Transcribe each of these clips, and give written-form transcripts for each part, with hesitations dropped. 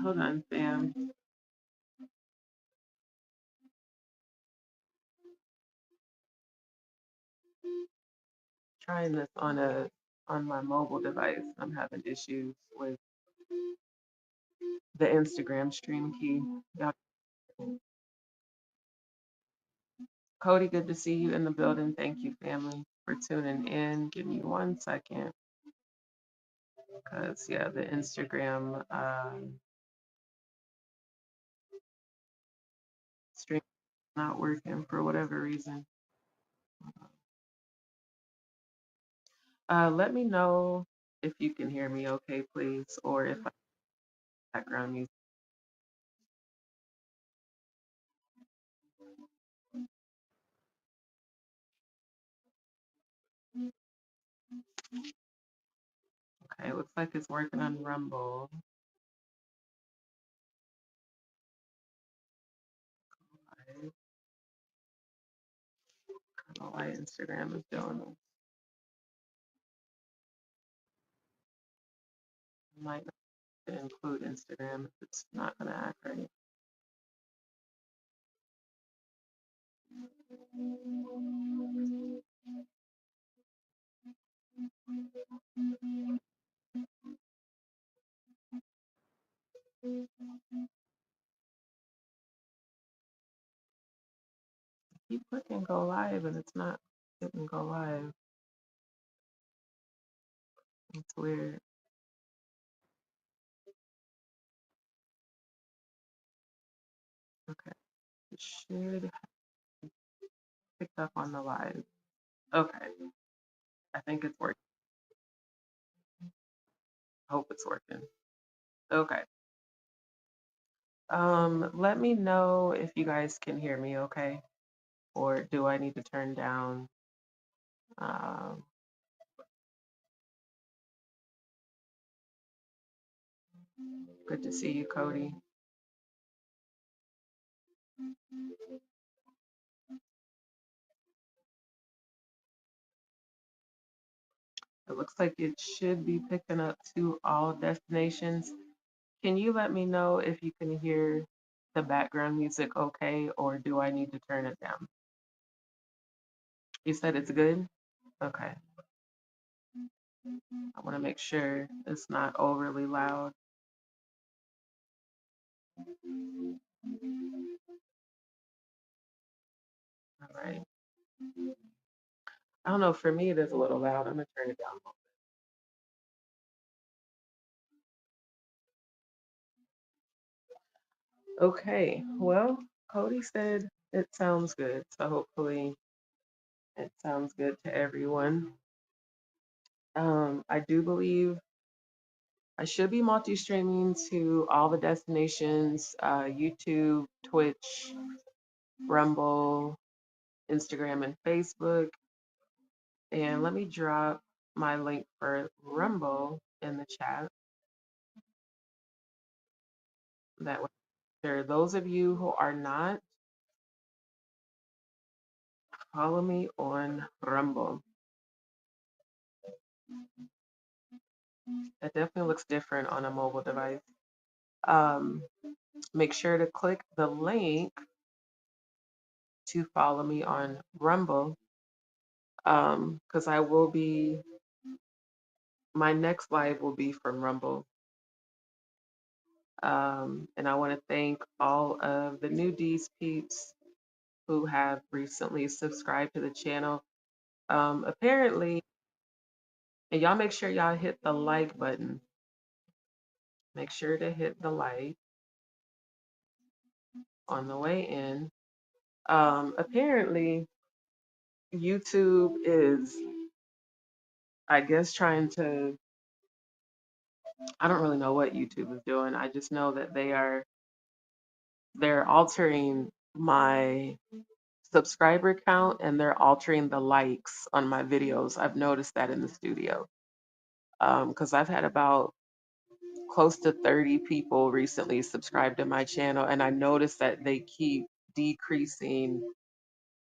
Hold on, fam. Trying this on my mobile device. I'm having issues with the Instagram stream key. Yeah. Cody, good to see you in the building. Thank you, family, for tuning in. Give me 1 second, because yeah, the Instagram stream is not working for whatever reason. Let me know if you can hear me, okay, please, or if I have background music. Okay, looks like it's working on Rumble. I don't know why Instagram is doing this. I might not have to include Instagram if it's not gonna act right. Keep clicking go live and it's not hitting go live. It's weird. Okay, it should have picked up on the live. Okay, I think it's working. Hope it's working. Okay. Let me know if you guys can hear me, okay? Or do I need to turn down? Um, Good to see you, Cody. It looks like it should be picking up to all destinations. Can you let me know if you can hear the background music okay, or do I need to turn it down? You said it's good? Okay. I want to make sure it's not overly loud. All right. I don't know. For me, it is a little loud. I'm going to turn it down a little. Okay. Well, Cody said it sounds good. So hopefully it sounds good to everyone. I do believe I should be multi-streaming to all the destinations, YouTube, Twitch, Rumble, Instagram, and Facebook. And let me drop my link for Rumble in the chat. That way, there those of you who are not, follow me on Rumble. It definitely looks different on a mobile device. Um, Make sure to click the link to follow me on Rumble, because I will be, my next live will be from Rumble. And I want to thank all of the new DzPeepz who have recently subscribed to the channel. Apparently, and y'all make sure y'all hit the like button. Make sure to hit the like on the way in. Apparently, YouTube is, I guess, trying to, I don't really know what YouTube is doing. I just know that they're altering my subscriber count and they're altering the likes on my videos. I've noticed that in the studio. Because I've had about close to 30 people recently subscribe to my channel, and I noticed that they keep decreasing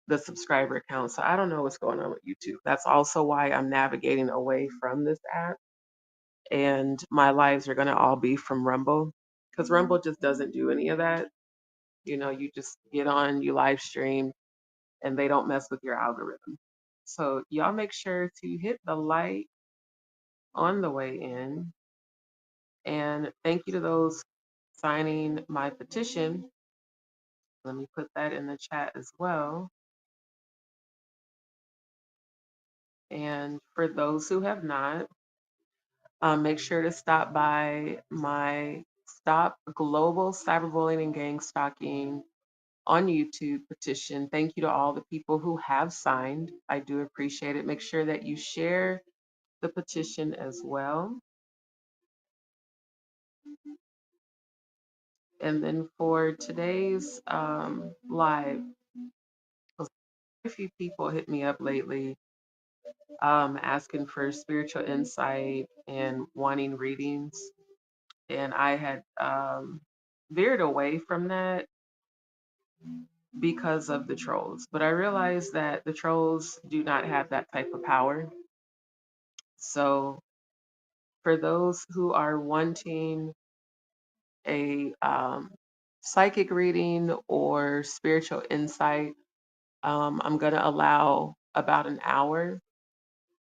the subscriber count. So I don't know what's going on with YouTube. That's also why I'm navigating away from this app, and my lives are going to all be from Rumble, because Rumble just doesn't do any of that. You know, you just get on, you live stream, and they don't mess with your algorithm. So y'all make sure to hit the like on the way in. And thank you to those signing my petition. Let me put that in the chat as well. And for those who have not, make sure to stop by my Stop Global Cyberbullying and Gang Stalking on YouTube petition. Thank you to all the people who have signed. I do appreciate it. Make sure that you share the petition as well. And then for today's live, a few people hit me up lately asking for spiritual insight and wanting readings. And I had veered away from that because of the trolls. But I realized that the trolls do not have that type of power. So for those who are wanting a psychic reading or spiritual insight, I'm going to allow about an hour.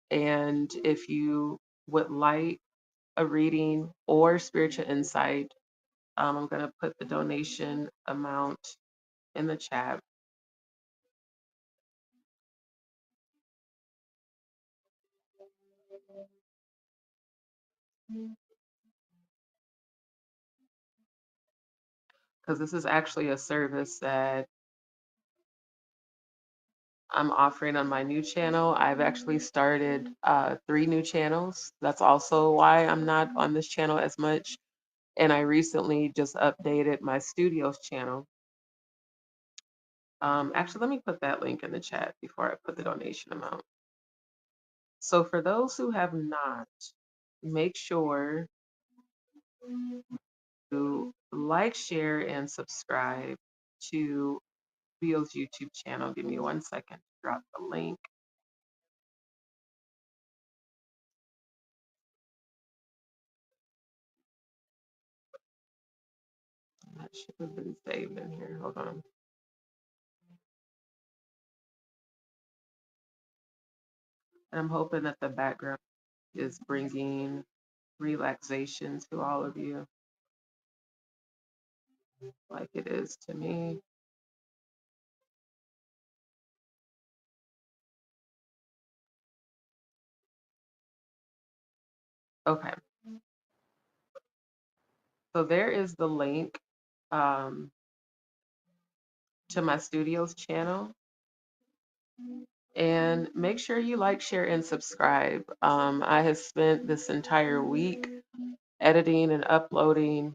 And if you would like a reading or spiritual insight, I'm going to put the donation amount in the chat. Because this is actually a service that I'm offering on my new channel. I've actually started 3 new channels. That's also why I'm not on this channel as much. And I recently just updated my studios channel. Actually, let me put that link in the chat before I put the donation amount. So for those who have not, make sure to like, share, and subscribe to Bill's YouTube channel. Give me 1 second to drop the link. That should have been saved in here. Hold on. And I'm hoping that the background is bringing relaxation to all of you, like it is to me. Okay, so there is the link um, to my studios channel. And make sure you like, share, and subscribe. I have spent this entire week editing and uploading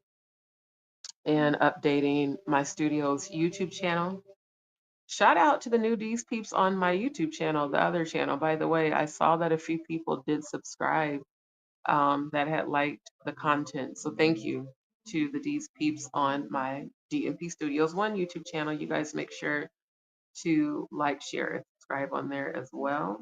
and updating my studio's YouTube channel. Shout out to the new DzPeepz on my YouTube channel, the other channel. By the way, I saw that a few people did subscribe that had liked the content. So thank you to the DzPeepz on my DMP Studios 1 YouTube channel. You guys make sure to like, share, and subscribe on there as well.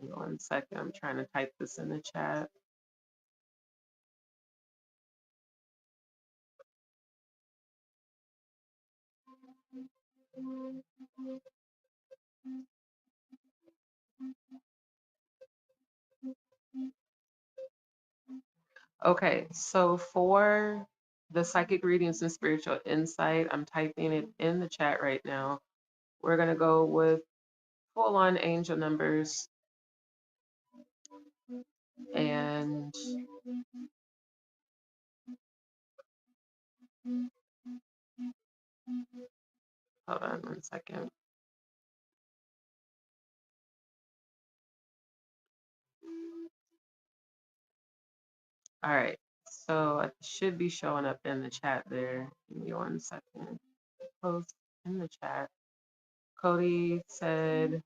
Hang on 1 second, I'm trying to type this in the chat. Okay, so for the psychic readings and spiritual insight, I'm typing it in the chat right now. We're going to go with full on angel numbers and hold on 1 second. All right. So it should be showing up in the chat there. Give me 1 second. Post in the chat. Cody said,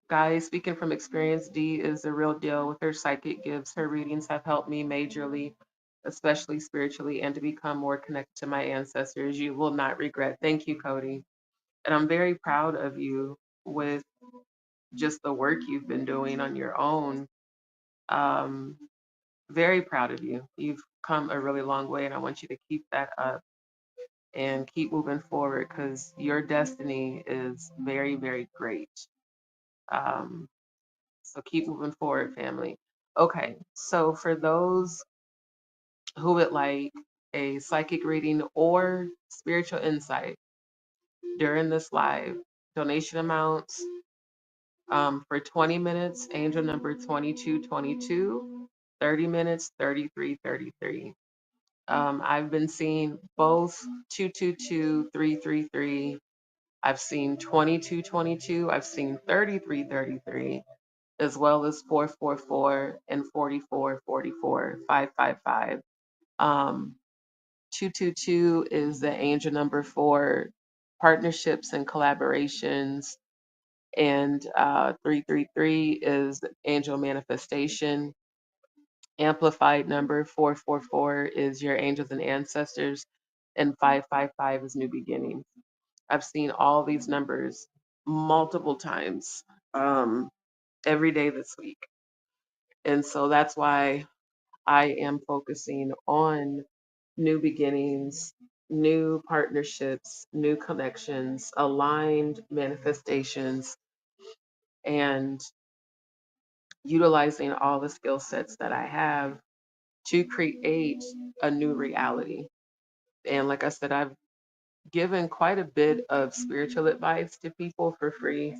guys, speaking from experience, D is the real deal with her psychic gifts. Her readings have helped me majorly, especially spiritually, and to become more connected to my ancestors. You will not regret. Thank you, Cody. And I'm very proud of you with just the work you've been doing on your own. Um, very proud of you. You've come a really long way, and I want you to keep that up and keep moving forward because your destiny is very, very great. Um, so keep moving forward, family. Okay, so for those who would like a psychic reading or spiritual insight during this live, donation amounts for 20 minutes, angel number 2222, 30 minutes, 3333. I've been seeing both 222, 333. I've seen 2222. I've seen 3333, as well as 444 and 4444, 555. Um, 222 is the angel number for partnerships and collaborations, and 333 is angel manifestation. Amplified number 444 is your angels and ancestors, and 555 is new beginnings. I've seen all these numbers multiple times every day this week. And so that's why I am focusing on new beginnings, new partnerships, new connections, aligned manifestations, and utilizing all the skill sets that I have to create a new reality. And like I said, I've given quite a bit of spiritual advice to people for free,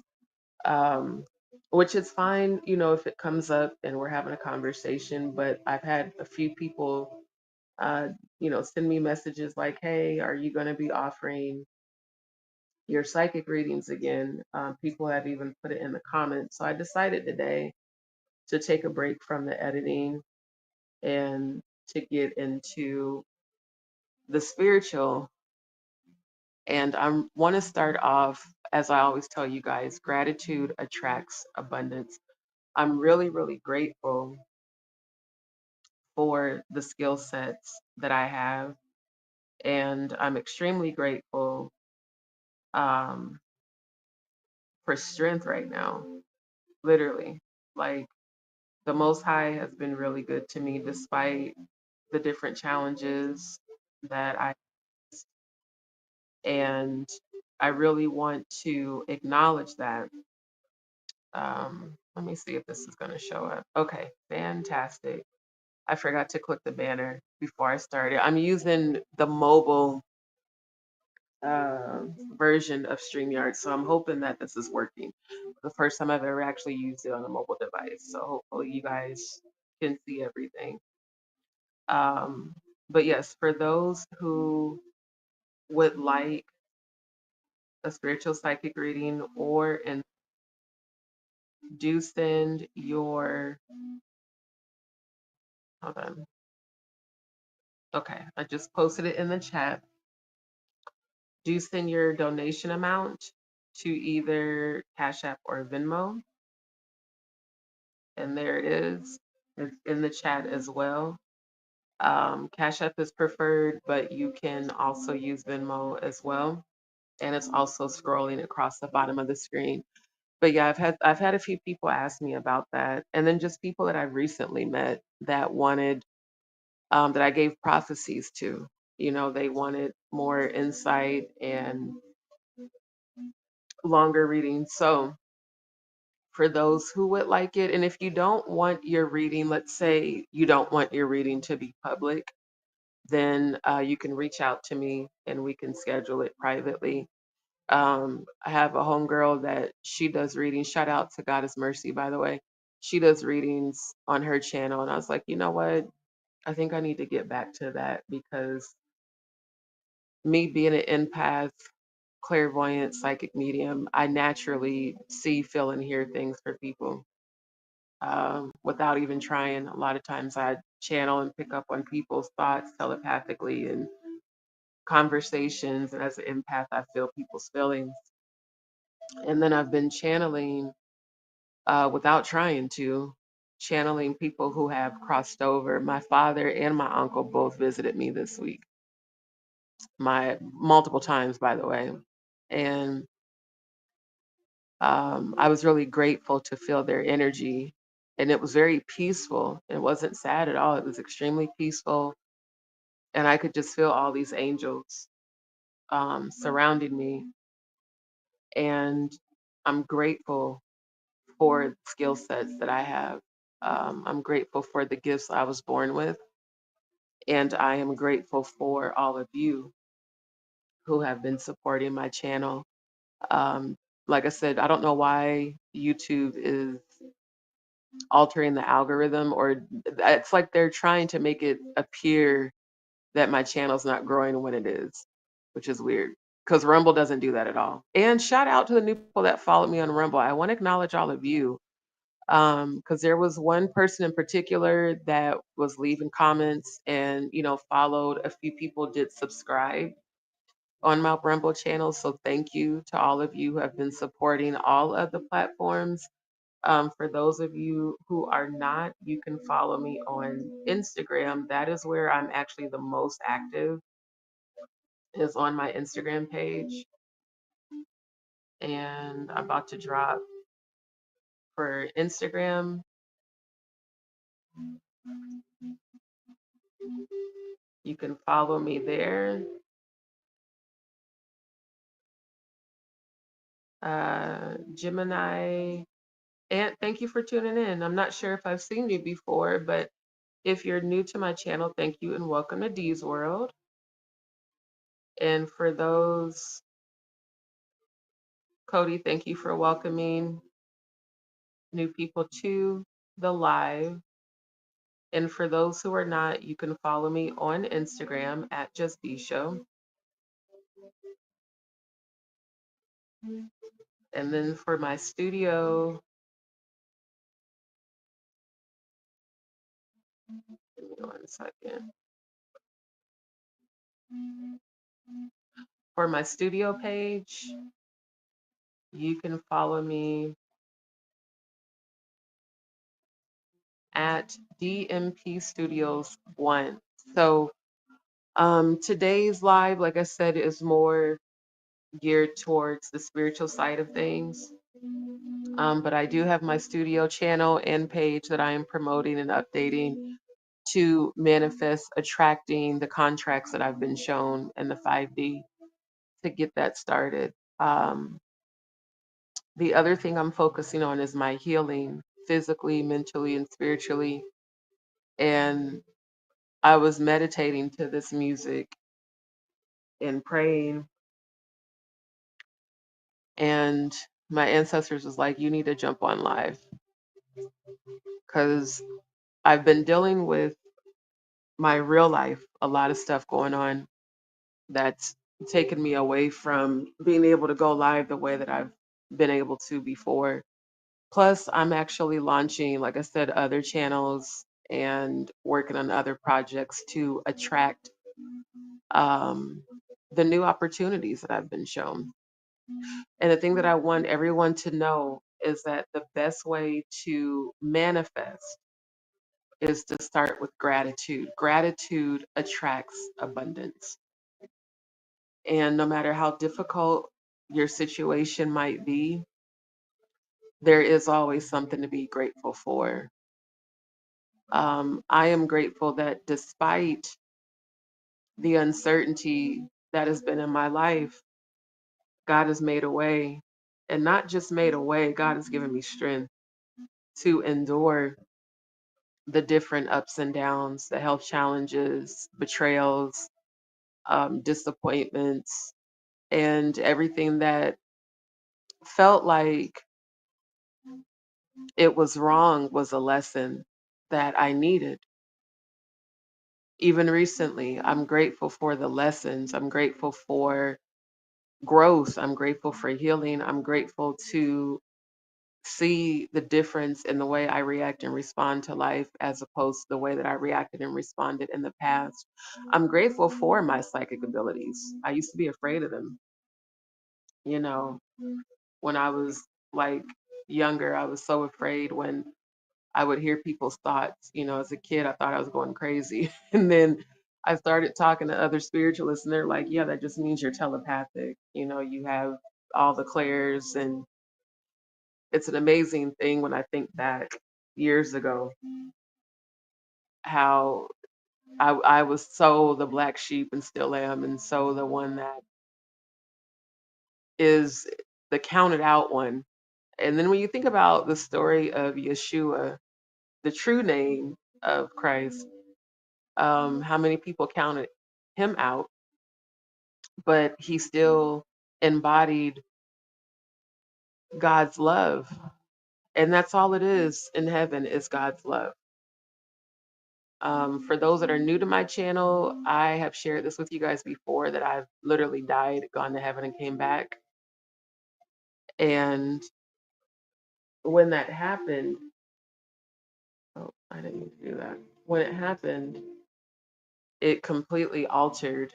um, which is fine, if it comes up and we're having a conversation. But I've had a few people, send me messages like, hey, are you going to be offering your psychic readings again? People have even put it in the comments. So I decided today to take a break from the editing and to get into the spiritual. And I want to start off, as I always tell you guys, gratitude attracts abundance. I'm really, really grateful for the skill sets that I have. And I'm extremely grateful um, for strength right now, literally. Like, the Most High has been really good to me despite the different challenges that and I really want to acknowledge that. Let me see if this is going to show up. Okay, fantastic. I forgot to click the banner before I started. I'm using the mobile uh, version of StreamYard, so I'm hoping that this is working. The first time I've ever actually used it on a mobile device, so hopefully you guys can see everything. Um, but yes, for those who would like a spiritual psychic reading or and do send your hold on. Okay, I just posted it in the chat. Do send your donation amount to either Cash App or Venmo. And there it is. It's in the chat as well. Cash App is preferred, but you can also use Venmo as well. And it's also scrolling across the bottom of the screen. But yeah, I've had a few people ask me about that. And then just people that I've recently met that wanted that I gave prophecies to. They wanted more insight and longer readings. So for those who would like it, and if you don't want your reading, let's say you don't want your reading to be public, then you can reach out to me and we can schedule it privately. I have a homegirl that she does readings. Shout out to Goddess Mercy, by the way. She does readings on her channel. And I was like, you know what? I think I need to get back to that because me being an empath, clairvoyant, psychic medium, I naturally see, feel, and hear things for people without even trying. A lot of times I channel and pick up on people's thoughts telepathically and conversations. And as an empath, I feel people's feelings. And then I've been channeling without trying to, channeling people who have crossed over. My father and my uncle both visited me this week, my multiple times, by the way. And I was really grateful to feel their energy. And it was very peaceful. It wasn't sad at all. It was extremely peaceful. And I could just feel all these angels surrounding me. And I'm grateful for the skill sets that I have. I'm grateful for the gifts I was born with. And I am grateful for all of you who have been supporting my channel. Um, like I said, I don't know why YouTube is altering the algorithm, or it's like they're trying to make it appear that my channel's not growing when it is, which is weird because Rumble doesn't do that at all. And shout out to the new people that followed me on Rumble. I want to acknowledge all of you because there was one person in particular that was leaving comments and, you know, followed. A few people did subscribe on my Rumble channel. So thank you to all of you who have been supporting all of the platforms. For those of you who are not, you can follow me on Instagram. That is where I'm actually the most active, is on my Instagram page. And I'm about to drop for Instagram. You can follow me there. Gemini. And thank you for tuning in. I'm not sure if I've seen you before, but if you're new to my channel, thank you and welcome to Dee's World. And for those, Cody, thank you for welcoming new people to the live. And for those who are not, you can follow me on Instagram at JustDeeShow. And then for my studio, give me 1 second. For my studio page, you can follow me at DMP Studios 1. So today's live, like I said, is more geared towards the spiritual side of things. But I do have my studio channel and page that I am promoting and updating to manifest attracting the contracts that I've been shown in the 5D to get that started. The other thing I'm focusing on is my healing physically, mentally, and spiritually. And I was meditating to this music and praying, and my ancestors was like, you need to jump on live because I've been dealing with my real life, a lot of stuff going on that's taken me away from being able to go live the way that I've been able to before. Plus, I'm actually launching, like I said, other channels and working on other projects to attract um, the new opportunities that I've been shown. And the thing that I want everyone to know is that the best way to manifest is to start with gratitude. Gratitude attracts abundance. And no matter how difficult your situation might be, there is always something to be grateful for. I am grateful that despite the uncertainty that has been in my life, God has made a way. And not just made a way, God has given me strength to endure the different ups and downs, the health challenges, betrayals, disappointments, and everything that felt like it was wrong was a lesson that I needed. Even recently, I'm grateful for the lessons. I'm grateful for growth. I'm grateful for healing. I'm grateful to see the difference in the way I react and respond to life as opposed to the way that I reacted and responded in the past. I'm grateful for my psychic abilities. I used to be afraid of them. You know, when I was like younger, I was so afraid when I would hear people's thoughts. As a kid, I thought I was going crazy. And then I started talking to other spiritualists, and they're like, yeah, that just means you're telepathic. You have all the clairs, and it's an amazing thing when I think back years ago how I was so the black sheep and still am, and so the one that is the counted out one. And then when you think about the story of Yeshua, the true name of Christ, how many people counted him out, but he still embodied God's love. And that's all it is in heaven is God's love. For those that are new to my channel, I have shared this with you guys before that I've literally died, gone to heaven, and came back. And when that happened, oh, I didn't mean to do that. When it happened, it completely altered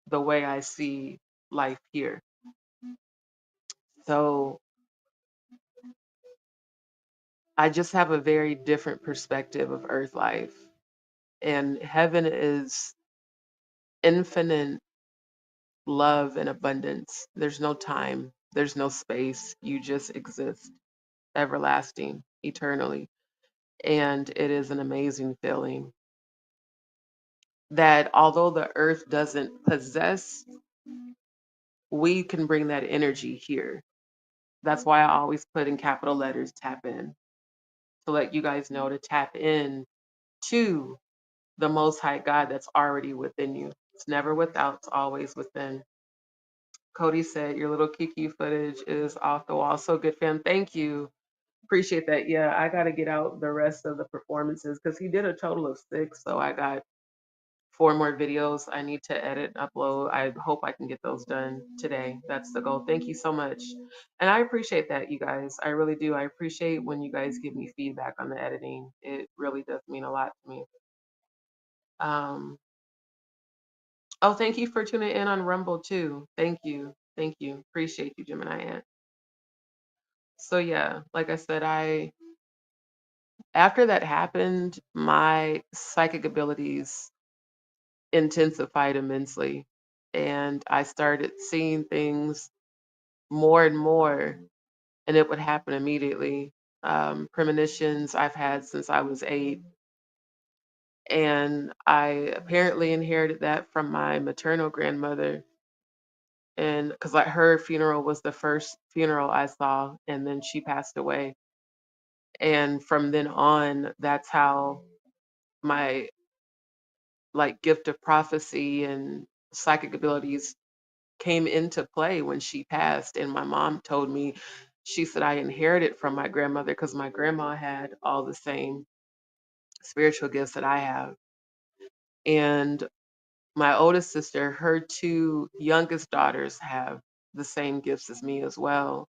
the way I see life here. So I just have a very different perspective of earth life. And heaven is infinite love and abundance. There's no time, there's no space. You just exist, everlasting, eternally. And it is an amazing feeling that although the earth doesn't possess, we can bring that energy here. That's why I always put in capital letters tap in, to let you guys know to tap in to the most high God that's already within you. It's never without, it's always within. Cody said your little Kiki footage is off the wall. So good, fam. Thank you. Appreciate that. Yeah, I got to get out the rest of the performances because he did a total of 6. So I got 4 more videos I need to edit and upload. I hope I can get those done today. That's the goal. Thank you so much. And I appreciate that, you guys. I really do. I appreciate when you guys give me feedback on the editing. It really does mean a lot to me. Um, oh, thank you for tuning in on Rumble too. Thank you. Thank you. Appreciate you, Gemini Ant. So yeah, like I said, after that happened, my psychic abilities intensified immensely. And I started seeing things more and more, and it would happen immediately. Premonitions I've had since I was 8. And I apparently inherited that from my maternal grandmother. And because like her funeral was the first funeral I saw, and then she passed away. And from then on, that's how my like gift of prophecy and psychic abilities came into play when she passed. And my mom told me, she said I inherited from my grandmother because my grandma had all the same spiritual gifts that I have. And my oldest sister, her 2 youngest daughters have the same gifts as me as well.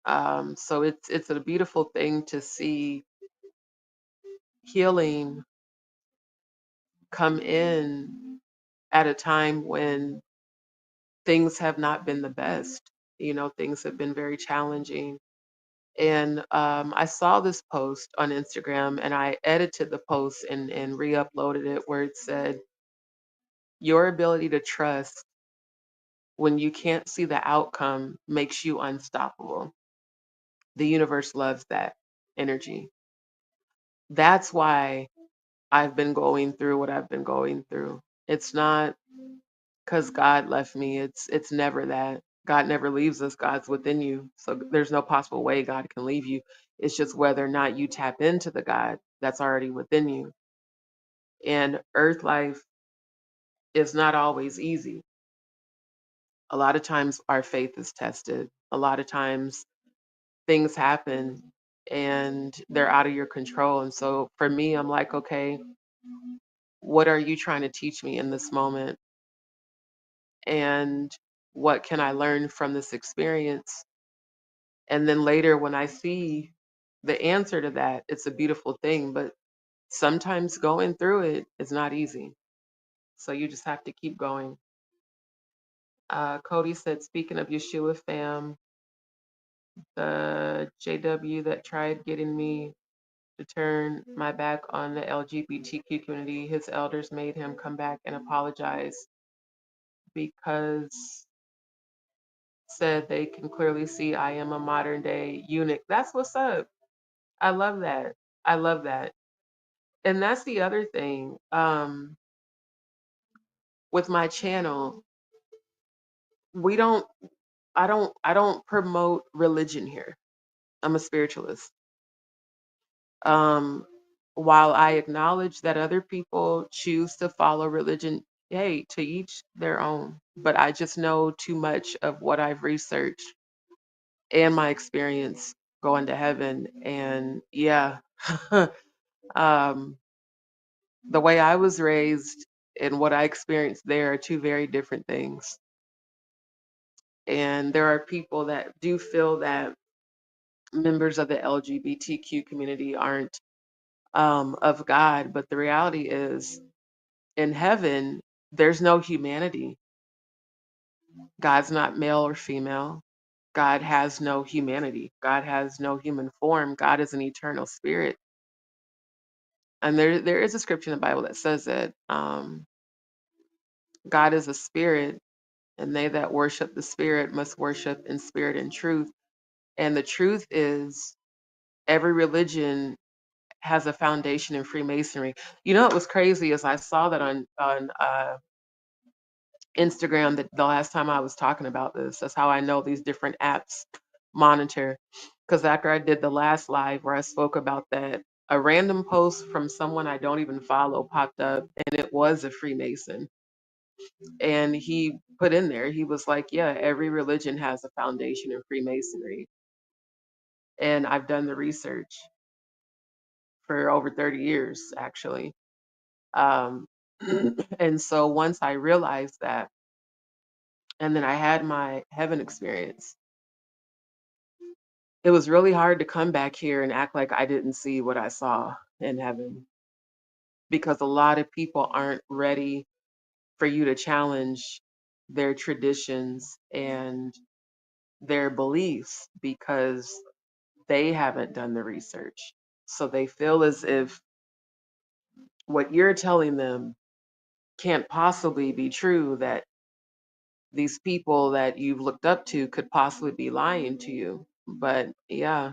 So it's a beautiful thing to see healing come in at a time when things have not been the best. Things have been very challenging. And I saw this post on Instagram, and I edited the post and re-uploaded it, where it said, your ability to trust when you can't see the outcome makes you unstoppable. The universe loves that energy. That's why I've been going through what I've been going through. It's not because God left me. It's never that. God never leaves us. God's within you. So there's no possible way God can leave you. It's just whether or not you tap into the God that's already within you. And earth life is not always easy. A lot of times our faith is tested. A lot of times things happen and they're out of your control. And so for me, I'm like, okay, what are you trying to teach me in this moment? And what can I learn from this experience? And then later, when I see the answer to that, it's a beautiful thing. But sometimes going through it is not easy. So you just have to keep going. Cody said, speaking of Yeshua fam, the JW that tried getting me to turn my back on the LGBTQ community, his elders made him come back and apologize because said they can clearly see I am a modern day eunuch. That's what's up. I love that. I love that. And that's the other thing. With my channel, we don't I don't promote religion here. I'm a spiritualist. Um, while I acknowledge that other people choose to follow religion, hey, to each their own. But I just know too much of what I've researched and my experience going to heaven. And yeah, um, the way I was raised and what I experienced there are two very different things. And there are people that do feel that members of the LGBTQ community aren't of God, but the reality is in heaven, there's no humanity. God's not male or female. God has no humanity. God has no human form. God is an eternal spirit. And there is a scripture in the Bible that says that God is a spirit, and they that worship the spirit must worship in spirit and truth. And the truth is, every religion has a foundation in Freemasonry. You know, it was crazy as I saw that on Instagram that the last time I was talking about this. That's how I know these different apps monitor. Because after I did the last live where I spoke about that, a random post from someone I don't even follow popped up, and it was a Freemason. And he put in there, he was like, yeah, every religion has a foundation in Freemasonry. And I've done the research for over 30 years, actually. Um, and so once I realized that, and then I had my heaven experience, it was really hard to come back here and act like I didn't see what I saw in heaven because a lot of people aren't ready for you to challenge their traditions and their beliefs because they haven't done the research. So they feel as if what you're telling them can't possibly be true, that these people that you've looked up to could possibly be lying to you. But yeah,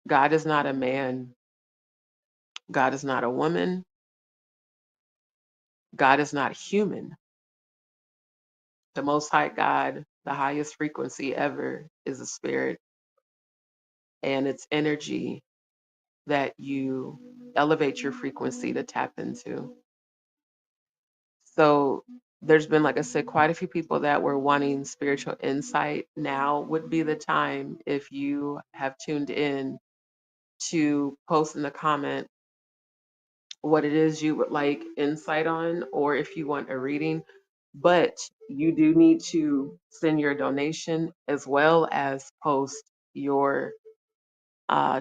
God is not a man, God is not a woman, God is not human. The Most High God, the highest frequency ever, is a spirit, and it's energy that you elevate your frequency to tap into. So there's been, like I said, quite a few people that were wanting spiritual insight. Now would be the time, if you have tuned in, to post in the comment what it is you would like insight on, or if you want a reading. But you do need to send your donation as well as post your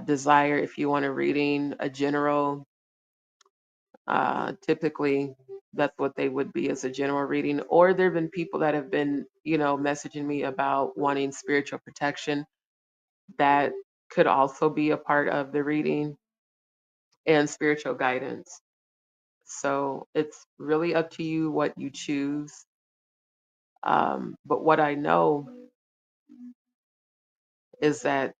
desire if you want a reading, a general. Typically, that's what they would be, as a general reading. Or there have been people that have been, messaging me about wanting spiritual protection. That could also be a part of the reading, and spiritual guidance. So it's really up to you what you choose. But what I know is that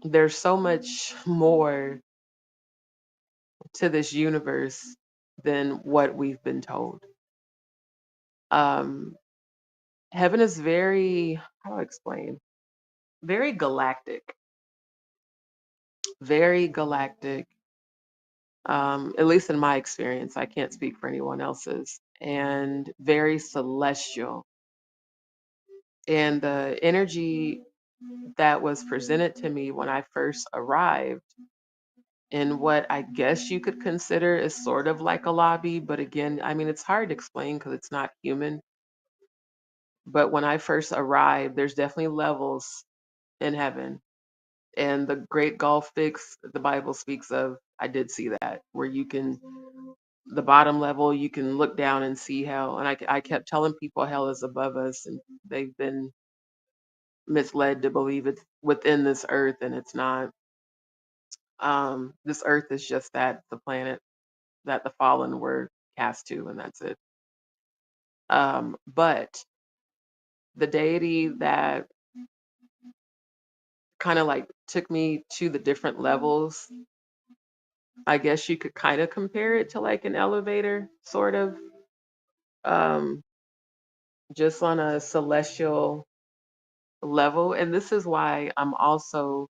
there's so much more to this universe than what we've been told. Um, Heaven is very, how do I explain? Very galactic, very galactic. At least in my experience, I can't speak for anyone else's, and very celestial. And the energy that was presented to me when I first arrived in what I guess you could consider is sort of like a lobby, but again, I mean, it's hard to explain because it's not human. But when I first arrived, there's definitely levels. in heaven. And the great gulf fix the Bible speaks of, I did see that, where you can, the bottom level, you can look down and see hell. And I kept telling people hell is above us, and they've been misled to believe it's within this earth, and it's not. This earth is just that, the planet that the fallen were cast to, and that's it. But the deity that kind of like took me to the different levels, I guess you could kind of compare it to like an elevator, sort of, um, just on a celestial level. And this is why I'm also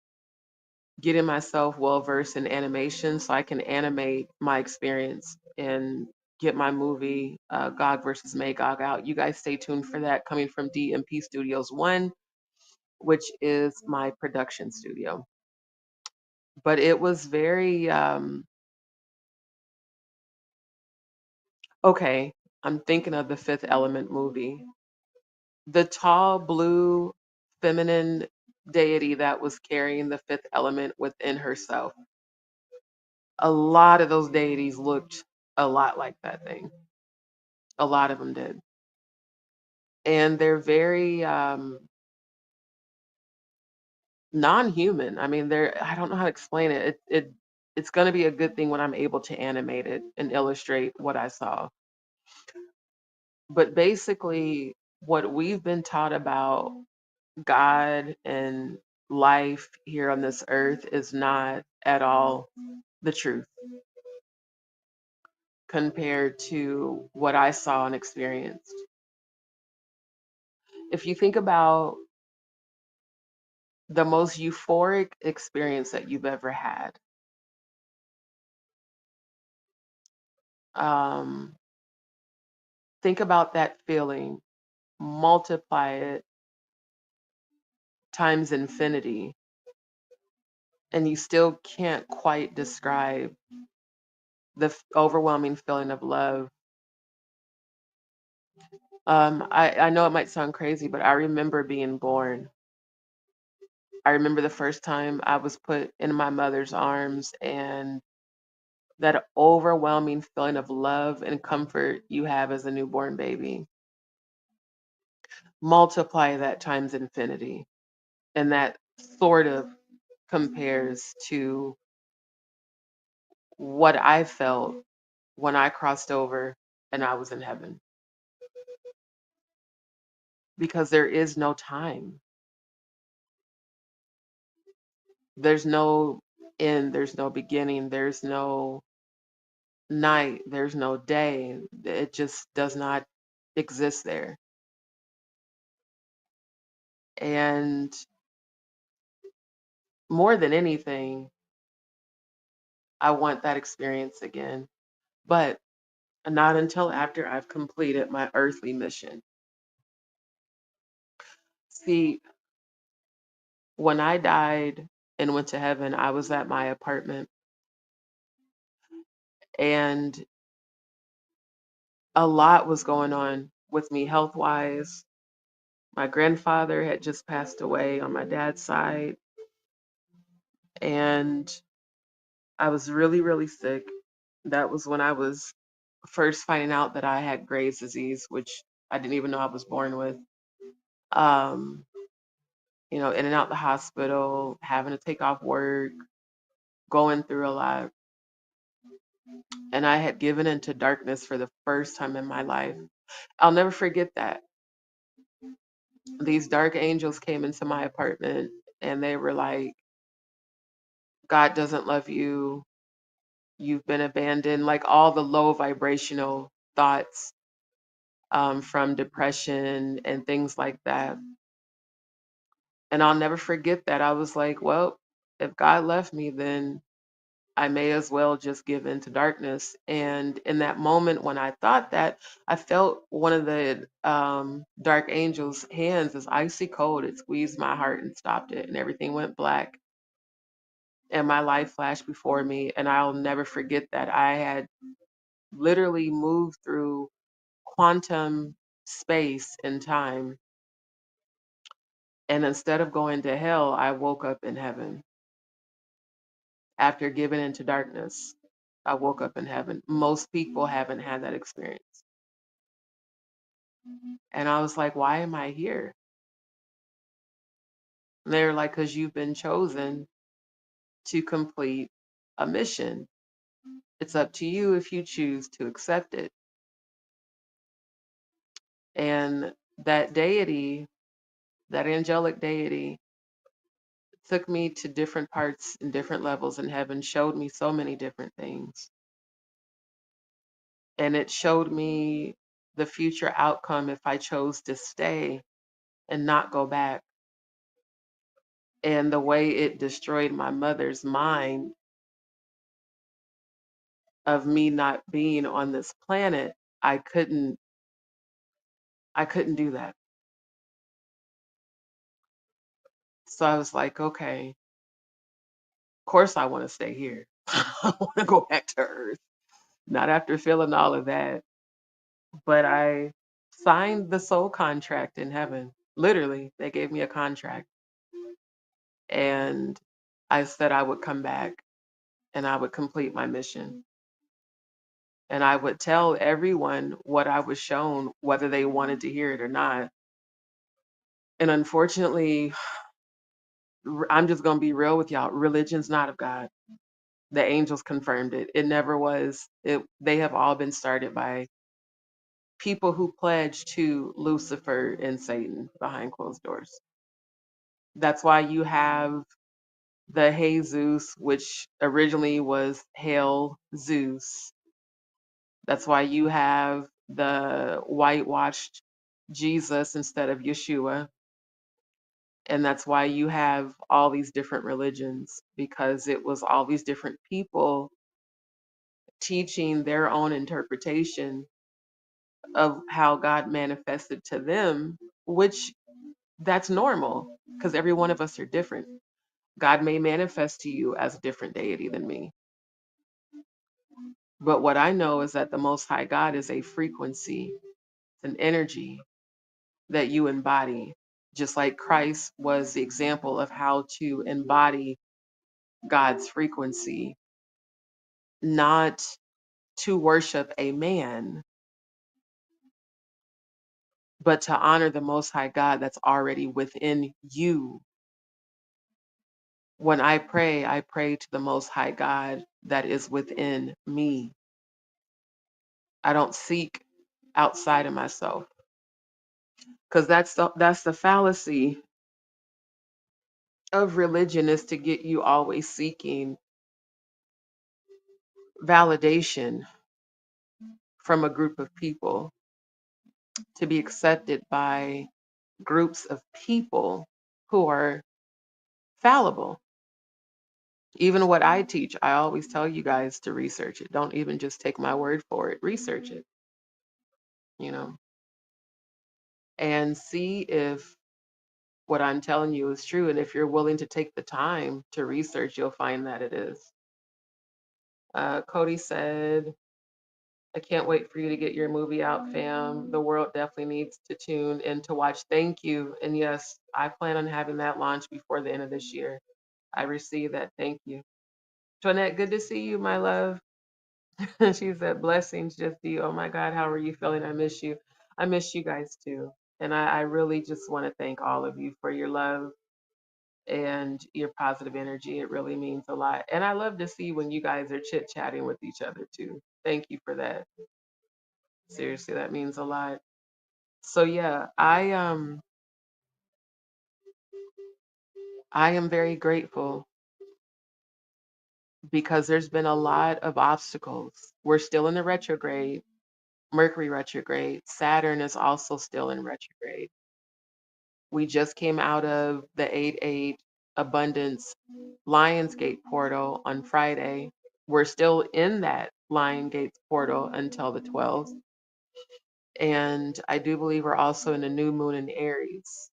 getting myself well versed in animation so I can animate my experience and get my movie Gog versus Magog out. You guys stay tuned for that, coming from DMP Studios 1, which is my production studio. But it was very okay. I'm thinking of the Fifth Element movie. The tall blue feminine deity that was carrying the fifth element within herself. A lot of those deities looked a lot like that thing. A lot of them did. And they're very non-human. I mean, they're, I don't know how to explain it. It's going to be a good thing when I'm able to animate it and illustrate what I saw. But basically, what we've been taught about God and life here on this earth is not at all the truth compared to what I saw and experienced. If you think about the most euphoric experience that you've ever had, um, think about that feeling, multiply it times infinity, and you still can't quite describe the overwhelming feeling of love. I know it might sound crazy, but I remember being born. I remember the first time I was put in my mother's arms and that overwhelming feeling of love and comfort you have as a newborn baby. Multiply that times infinity. And that sort of compares to what I felt when I crossed over and I was in heaven. Because there is no time, there's no end, there's no beginning, there's no night, there's no day. It just does not exist there. And more than anything, I want that experience again, but not until after I've completed my earthly mission. See, when I died and went to heaven, I was at my apartment and a lot was going on with me health wise. My grandfather had just passed away on my dad's side, and I was really, really sick. That was when I was first finding out that I had Graves' disease, which I didn't even know I was born with. Um, in and out the hospital, having to take off work, going through a lot. And I had given into darkness for the first time in my life. I'll never forget that. These dark angels came into my apartment and they were like, God doesn't love you. You've been abandoned. Like all the low vibrational thoughts from depression and things like that. And I'll never forget that. I was like, well, if God left me, then I may as well just give in to darkness. And in that moment when I thought that, I felt one of the dark angels' hands is icy cold. It squeezed my heart and stopped it, and everything went black. And my life flashed before me. And I'll never forget that. I had literally moved through quantum space and time And instead of going to hell, I woke up in heaven. After giving into darkness, I woke up in heaven. Most people haven't had that experience. And I was like, why am I here? And they're like, because you've been chosen to complete a mission. It's up to you if you choose to accept it. And that deity, that angelic deity, took me to different parts and different levels in heaven, showed me so many different things. And it showed me the future outcome if I chose to stay and not go back. And the way it destroyed my mother's mind of me not being on this planet, I couldn't do that. So I was like, okay, of course I want to stay here. I want to go back to Earth. Not after feeling all of that. But I signed the soul contract in heaven. Literally, they gave me a contract. And I said I would come back and I would complete my mission. And I would tell everyone what I was shown, whether they wanted to hear it or not. And unfortunately, I'm just going to be real with y'all. Religion's not of God. The angels confirmed it. It never was. They have all been started by people who pledge to Lucifer and Satan behind closed doors. That's why you have the Jesus, which originally was Hail Zeus. That's why you have the whitewashed Jesus instead of Yeshua. And that's why you have all these different religions, because it was all these different people teaching their own interpretation of how God manifested to them, which that's normal because every one of us are different. God may manifest to you as a different deity than me. But what I know is that the Most High God is a frequency, an energy that you embody, just like Christ was the example of how to embody God's frequency, not to worship a man, but to honor the Most High God that's already within you. When I pray to the Most High God that is within me. I don't seek outside of myself, because that's the fallacy of religion, is to get you always seeking validation from a group of people, to be accepted by groups of people who are fallible. Even what I teach, I always tell you guys to research it. Don't even just take my word for it. Research it, you know, and see if what I'm telling you is true. And if you're willing to take the time to research, you'll find that it is. Cody said, I can't wait for you to get your movie out, fam. The world definitely needs to tune in to watch. Thank you. And yes, I plan on having that launch before the end of this year. I received that. Thank you. Toinette, good to see you, my love. She said, blessings, just you. Oh my God, how are you feeling? I miss you. I miss you guys too. And I really just want to thank all of you for your love and your positive energy. It really means a lot. And I love to see when you guys are chit chatting with each other too. Thank you for that. Seriously, that means a lot. So yeah, I am very grateful because there's been a lot of obstacles. We're still in the retrograde, Mercury retrograde. Saturn is also still in retrograde. We just came out of the 8-8 abundance Lionsgate portal on Friday. We're still in that Lionsgate portal until the 12th. And I do believe we're also in a new moon in Aries.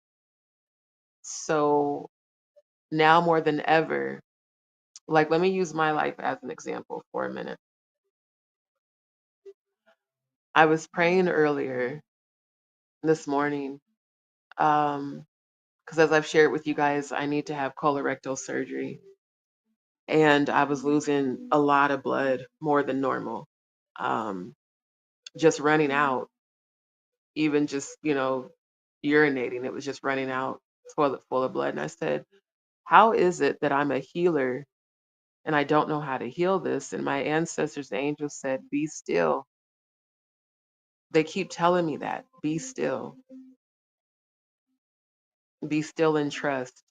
So now more than ever, like, let me use my life as an example for a minute. I was praying earlier this morning, Because as I've shared with you guys, I need to have colorectal surgery. And I was losing a lot of blood, more than normal. Um, just running out, even just, urinating, it was just running out, toilet full of blood. And I said, how is it that I'm a healer and I don't know how to heal this? And my ancestors, the angels said, be still. They keep telling me that, be still and trust.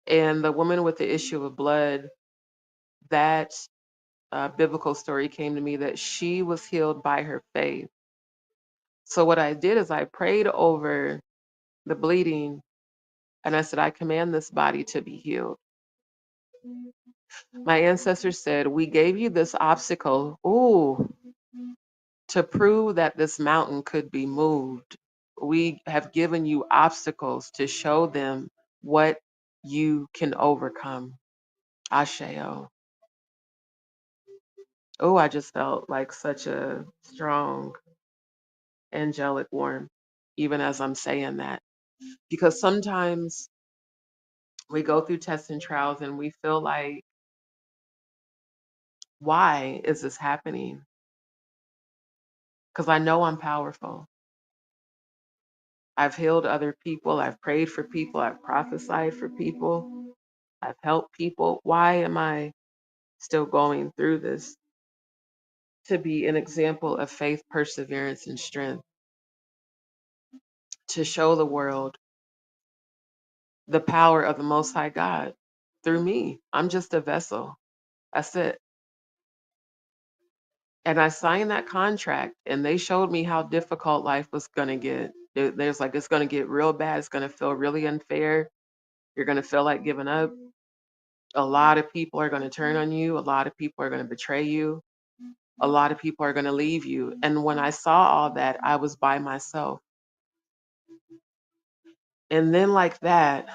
And the woman with the issue of blood, that biblical story came to me that she was healed by her faith. So what I did is I prayed over the bleeding and I said, I command this body to be healed. My ancestors said, we gave you this obstacle, to prove that this mountain could be moved. We have given you obstacles to show them what you can overcome. Asheo. Oh, I just felt like such a strong angelic warmth, even as I'm saying that. Because sometimes we go through tests and trials and we feel like, why is this happening? Because I know I'm powerful. I've healed other people. I've prayed for people. I've prophesied for people. I've helped people. Why am I still going through this? To be an example of faith, perseverance, and strength, to show the world the power of the Most High God through me. I'm just a vessel. That's it. And I signed that contract, and they showed me how difficult life was going to get. There's like, it's going to get real bad. It's going to feel really unfair. You're going to feel like giving up. A lot of people are going to turn on you. A lot of people are going to betray you. A lot of people are going to leave you. And when I saw all that, I was by myself. And then, like that,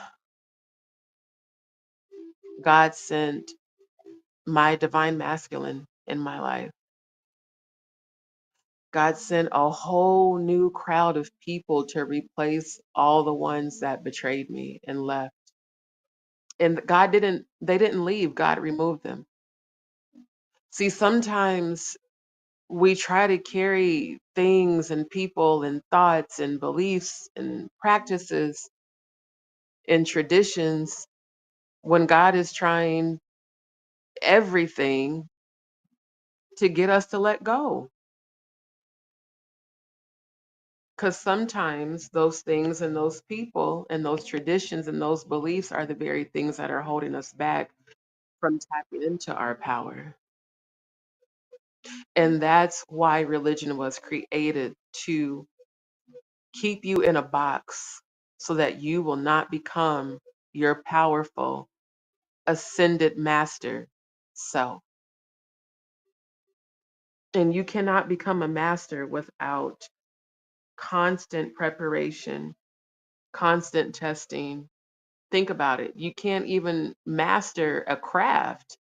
God sent my divine masculine in my life. God sent a whole new crowd of people to replace all the ones that betrayed me and left. And they didn't leave, God removed them. See, sometimes we try to carry things and people and thoughts and beliefs and practices and traditions when God is trying everything to get us to let go. Because sometimes those things and those people and those traditions and those beliefs are the very things that are holding us back from tapping into our power. And that's why religion was created, to keep you in a box so that you will not become your powerful, ascended master self. And you cannot become a master without constant preparation, constant testing. Think about it. You can't even master a craft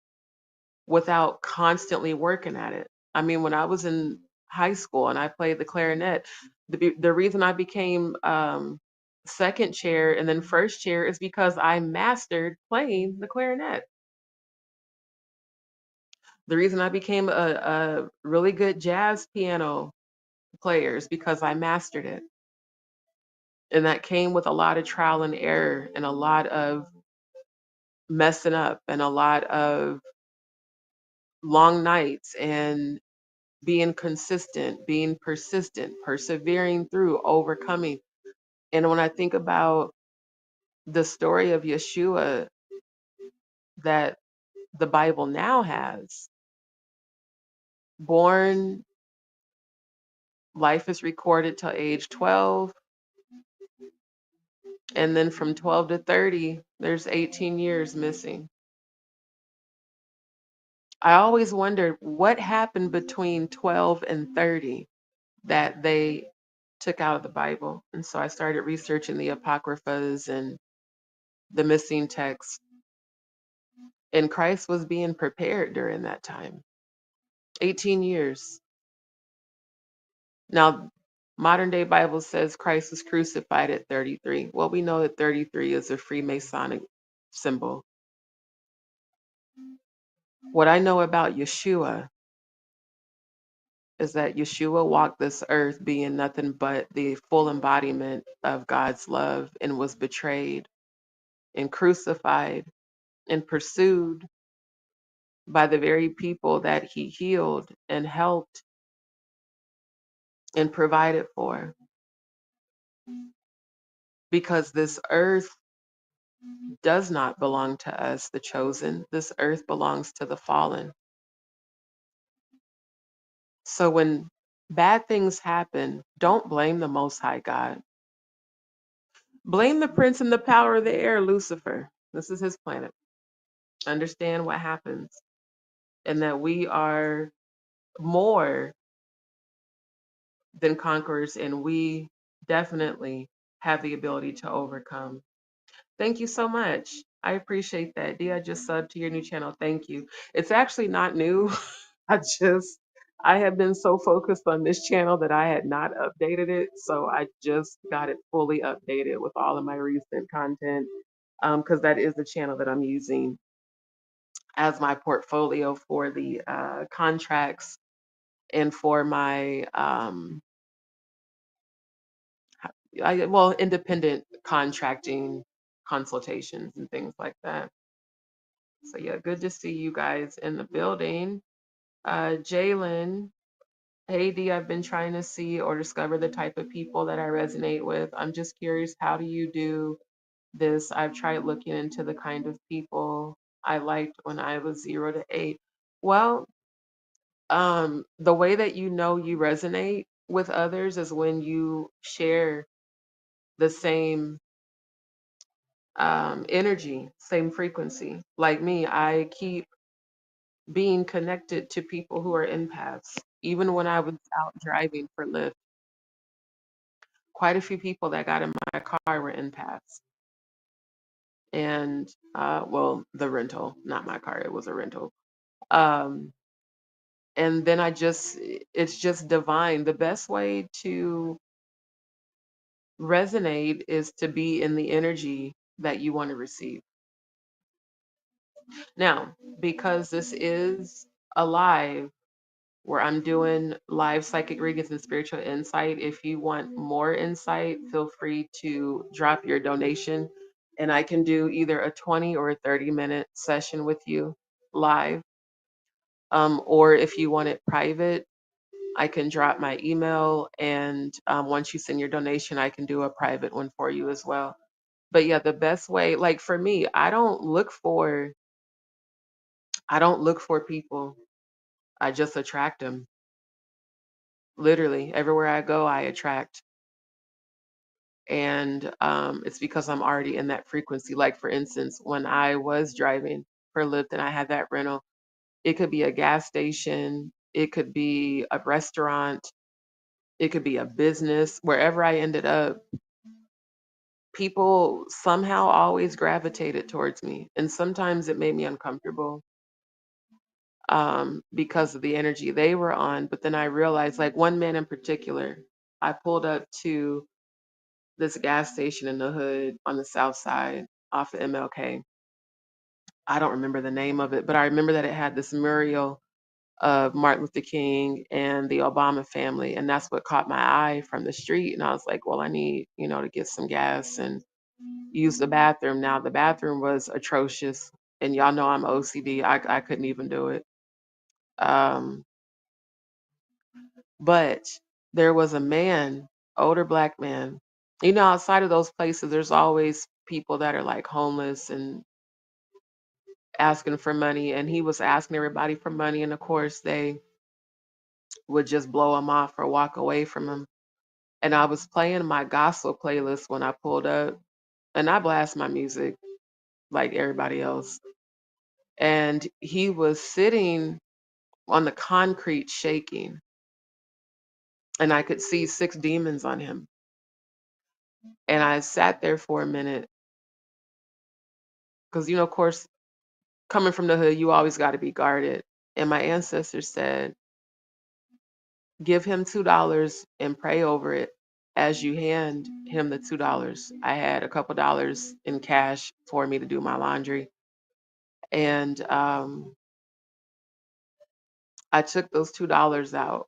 without constantly working at it. I mean, when I was in high school and I played the clarinet, the reason I became second chair and then first chair is because I mastered playing the clarinet. The reason I became a really good jazz piano player is because I mastered it. And that came with a lot of trial and error and a lot of messing up and a lot of long nights and being consistent, being persistent, persevering through, overcoming. And when I think about the story of Yeshua that the Bible now has, born, life is recorded till age 12, and then from 12 to 30, there's 18 years missing. I always wondered what happened between 12 and 30 that they took out of the Bible. And so I started researching the Apocryphas and the missing texts. And Christ was being prepared during that time. 18 years. Now, Modern day Bible says Christ was crucified at 33. Well, we know that 33 is a Freemasonic symbol. What I know about Yeshua is that Yeshua walked this earth being nothing but the full embodiment of God's love and was betrayed and crucified and pursued by the very people that he healed and helped and provided for. Because this earth does not belong to us, the chosen. This earth belongs to the fallen. So when bad things happen, don't blame the Most High God. Blame the prince and the power of the air, Lucifer. This is his planet. Understand what happens and that we are more than conquerors and we definitely have the ability to overcome. Thank you so much. I appreciate that. D, I just subbed to your new channel. Thank you. It's actually not new. I have been so focused on this channel that I had not updated it. So I just got it fully updated with all of my recent content. Because that is the channel that I'm using as my portfolio for the contracts and for my independent contracting consultations and things like that. So yeah, good to see you guys in the building. Jalen, hey D, I've been trying to see or discover the type of people that I resonate with. I'm just curious, how do you do this? I've tried looking into the kind of people I liked when I was 0 to 8. Well, the way that you know you resonate with others is when you share the same energy, same frequency. Like me, I keep being connected to people who are empaths. Even when I was out driving for Lyft, quite a few people that got in my car were empaths. And well, the rental, not my car, it was a rental. Um, and then it's just divine. The best way to resonate is to be in the energy that you want to receive. Now, because this is alive, where I'm doing live psychic readings and spiritual insight. If you want more insight, feel free to drop your donation and I can do either a 20 or a 30-minute session with you live. Or if you want it private, I can drop my email and once you send your donation, I can do a private one for you as well. But yeah, the best way, like for me, I don't look for people. I just attract them. Literally, everywhere I go, I attract. And it's because I'm already in that frequency. Like for instance, when I was driving for Lyft and I had that rental, it could be a gas station, it could be a restaurant, it could be a business. Wherever I ended up, people somehow always gravitated towards me, and sometimes it made me uncomfortable because of the energy they were on. But then I realized, like one man in particular, I pulled up to this gas station in the hood on the south side off of MLK. I don't remember the name of it, but I remember that it had this mural of Martin Luther King and the Obama family. And that's what caught my eye from the street. And I was like, well, I need, to get some gas and use the bathroom. Now, the bathroom was atrocious. And y'all know I'm OCD. I couldn't even do it. Um, but there was a man, older black man. Outside of those places, there's always people that are like homeless and asking for money. And he was asking everybody for money. And of course, they would just blow him off or walk away from him. And I was playing my gospel playlist when I pulled up, and I blast my music like everybody else. And he was sitting on the concrete shaking, and I could see 6 demons on him. And I sat there for a minute because, of course, coming from the hood, you always got to be guarded. And my ancestors said, Give him $2 and pray over it as you hand him the $2. I had a couple dollars in cash for me to do my laundry. And I took those $2 out.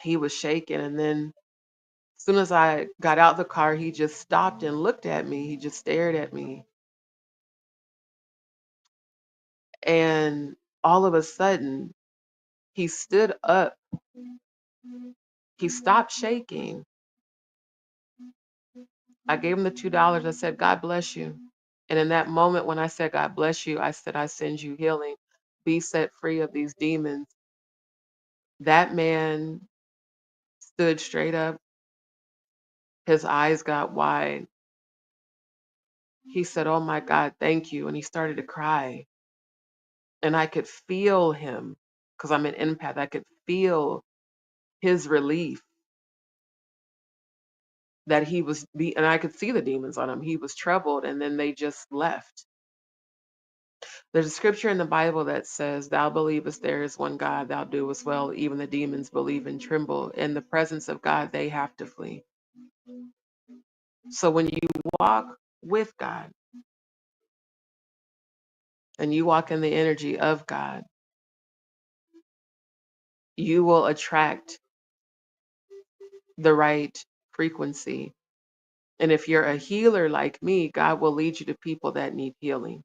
He was shaking. And then as soon as I got out the car, he just stopped and looked at me. He just stared at me. And all of a sudden, he stood up. He stopped shaking. I gave him the $2. I said, God bless you. And in that moment, when I said, God bless you, I said, I send you healing. Be set free of these demons. That man stood straight up. His eyes got wide. He said, oh my God, thank you. And he started to cry. And I could feel him because I'm an empath. I could feel his relief that he was, and I could see the demons on him. He was troubled and then they just left. There's a scripture in the Bible that says, thou believest there is one God, thou doest well. Even the demons believe and tremble. In the presence of God, they have to flee. So when you walk with God and you walk in the energy of God, you will attract the right frequency. And if you're a healer like me, God will lead you to people that need healing.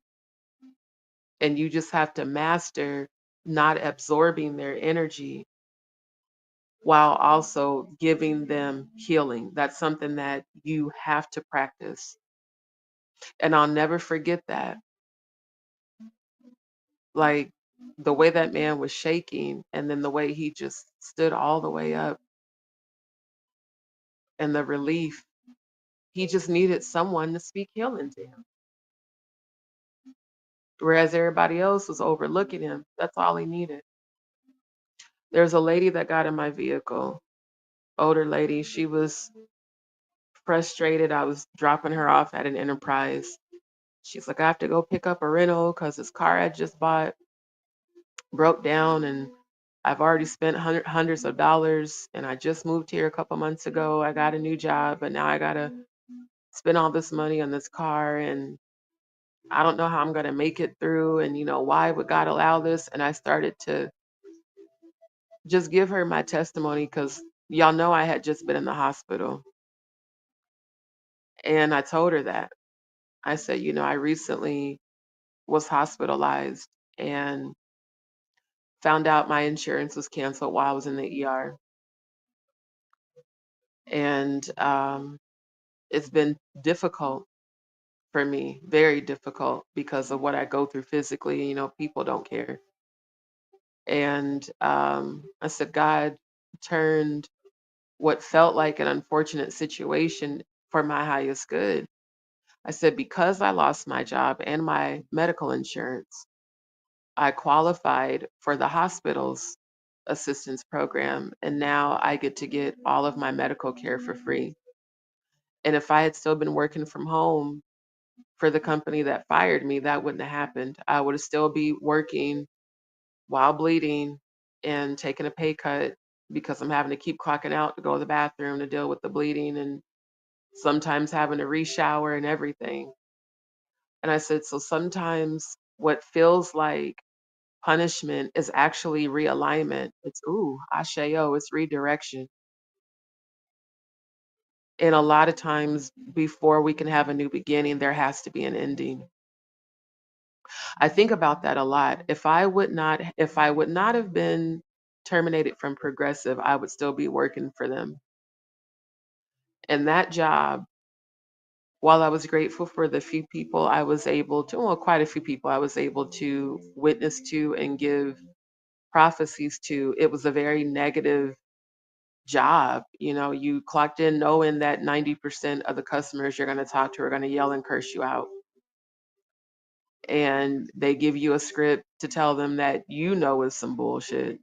And you just have to master not absorbing their energy while also giving them healing. That's something that you have to practice. And I'll never forget that. Like the way that man was shaking, and then the way he just stood all the way up, and the relief. He just needed someone to speak healing to him. Whereas everybody else was overlooking him. That's all he needed. There's a lady that got in my vehicle, older lady. She was frustrated. I was dropping her off at an enterprise. She's like, I have to go pick up a rental because this car I just bought broke down and I've already spent hundreds of dollars and I just moved here a couple months ago. I got a new job, but now I gotta spend all this money on this car and I don't know how I'm gonna make it through. And why would God allow this? And I started to just give her my testimony because y'all know I had just been in the hospital. And I told her that. I said, I recently was hospitalized and found out my insurance was canceled while I was in the ER. And it's been difficult for me, very difficult because of what I go through physically. People don't care. And I said, God turned what felt like an unfortunate situation for my highest good. I said, because I lost my job and my medical insurance, I qualified for the hospital's assistance program. And now I get to get all of my medical care for free. And if I had still been working from home for the company that fired me, that wouldn't have happened. I would have still be working while bleeding and taking a pay cut because I'm having to keep clocking out to go to the bathroom to deal with the bleeding and sometimes having to re-shower and everything. And I said, so sometimes what feels like punishment is actually realignment. It's Asheo, it's redirection. And a lot of times before we can have a new beginning, there has to be an ending. I think about that a lot. If I would not have been terminated from Progressive, I would still be working for them. And that job, while I was grateful for the few people I was able to, well, quite a few people I was able to witness to and give prophecies to, it was a very negative job. You clocked in knowing that 90% of the customers you're going to talk to are going to yell and curse you out. And they give you a script to tell them that is some bullshit,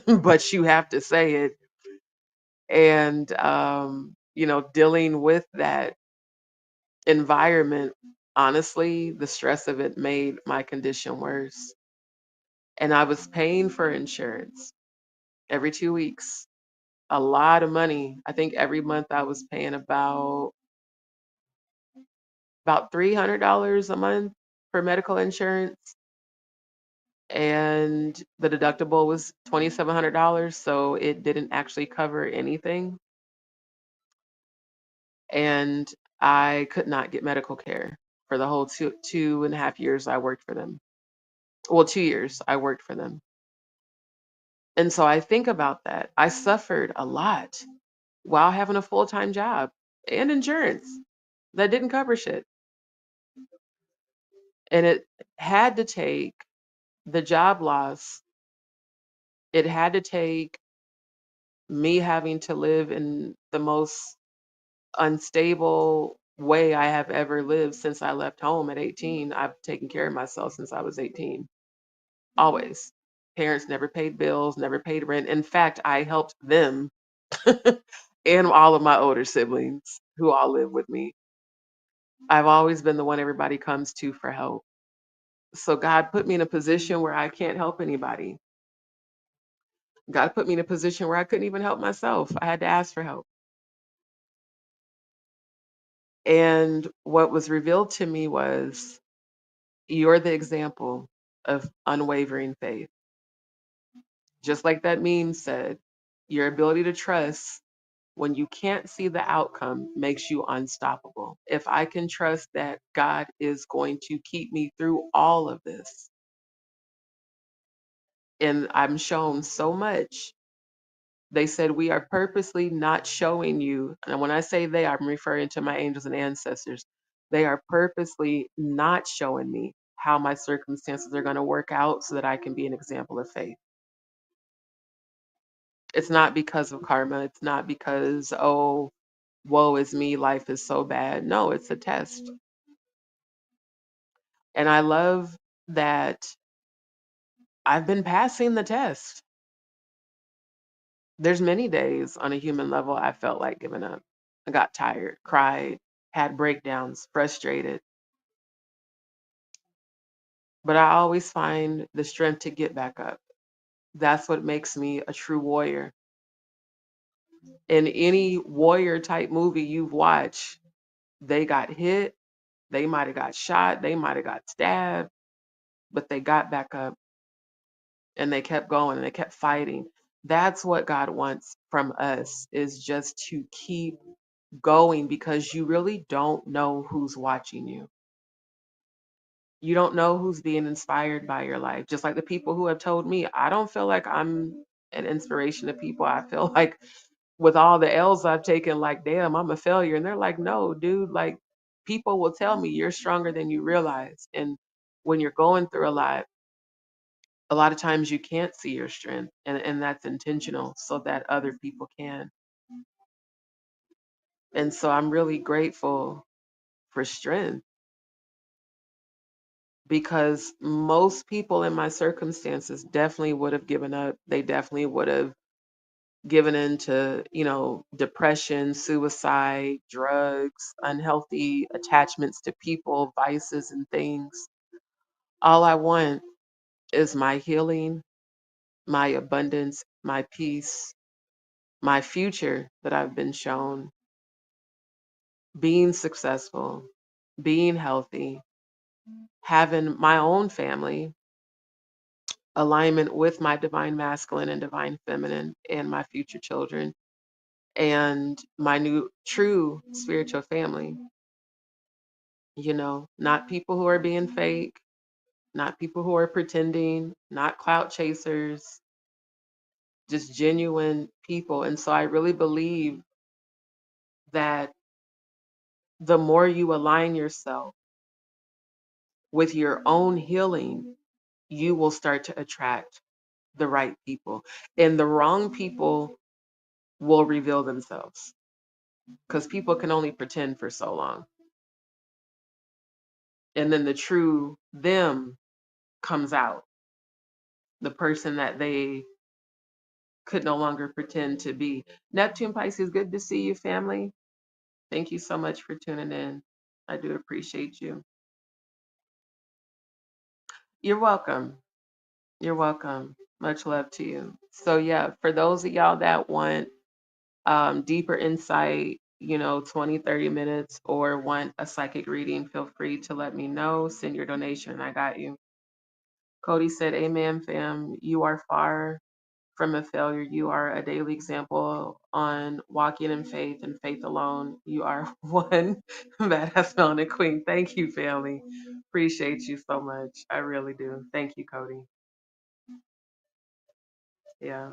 but you have to say it. And, dealing with that environment, honestly, the stress of it made my condition worse. And I was paying for insurance. every 2 weeks. A lot of money. I think every month I was paying about $300 a month for medical insurance, and the deductible was $2,700, so it didn't actually cover anything. And I could not get medical care for the whole two and a half years I worked for them. Well, 2 years I worked for them. And so I think about that. I suffered a lot while having a full-time job and insurance that didn't cover shit. And it had to take the job loss, it had to take me having to live in the most unstable way I have ever lived since I left home at 18. I've taken care of myself since I was 18. Always. Parents never paid bills, never paid rent. In fact, I helped them and all of my older siblings who all live with me. I've always been the one everybody comes to for help. So God put me in a position where I can't help anybody. God put me in a position where I couldn't even help myself. I had to ask for help. And what was revealed to me was, you're the example of unwavering faith. Just like that meme said, your ability to trust when you can't see the outcome makes you unstoppable. If I can trust that God is going to keep me through all of this, and I'm shown so much. They said, we are purposely not showing you. And when I say they, I'm referring to my angels and ancestors. They are purposely not showing me how my circumstances are going to work out so that I can be an example of faith. It's not because of karma. It's not because, oh, woe is me, life is so bad. No, it's a test. And I love that I've been passing the test. There's many days on a human level I felt like giving up. I got tired, cried, had breakdowns, frustrated. But I always find the strength to get back up. That's what makes me a true warrior. In any warrior type movie you've watched, they got hit, they might have got shot, they might have got stabbed, but they got back up and they kept going and they kept fighting. That's what God wants from us, is just to keep going, because you really don't know who's watching you. You don't know who's being inspired by your life. Just like the people who have told me, I don't feel like I'm an inspiration to people. I feel like with all the L's I've taken, like, damn, I'm a failure. And they're like, no, dude, like, people will tell me you're stronger than you realize. And when you're going through a lot of times you can't see your strength. And that's intentional so that other people can. And so I'm really grateful for strength, because most people in my circumstances definitely would have given up. They definitely would have given into, depression, suicide, drugs, unhealthy attachments to people, vices, and things. All I want is my healing, my abundance, my peace, my future that I've been shown, being successful, being healthy, having my own family, alignment with my divine masculine and divine feminine and my future children, and my new true spiritual family. Not people who are being fake, not people who are pretending, not clout chasers, just genuine people. And so I really believe that the more you align yourself with your own healing, you will start to attract the right people. And the wrong people will reveal themselves, because people can only pretend for so long. And then the true them comes out, the person that they could no longer pretend to be. Neptune Pisces, good to see you, family. Thank you so much for tuning in. I do appreciate you. You're welcome. You're welcome. Much love to you. So yeah, for those of y'all that want deeper insight, 20, 30 minutes, or want a psychic reading, feel free to let me know. Send your donation. I got you. Cody said, Amen, fam. You are far from a failure. You are a daily example on walking in faith and faith alone. You are one badass mountain queen. Thank you, family. Appreciate you so much. I really do. Thank you, Cody. Yeah.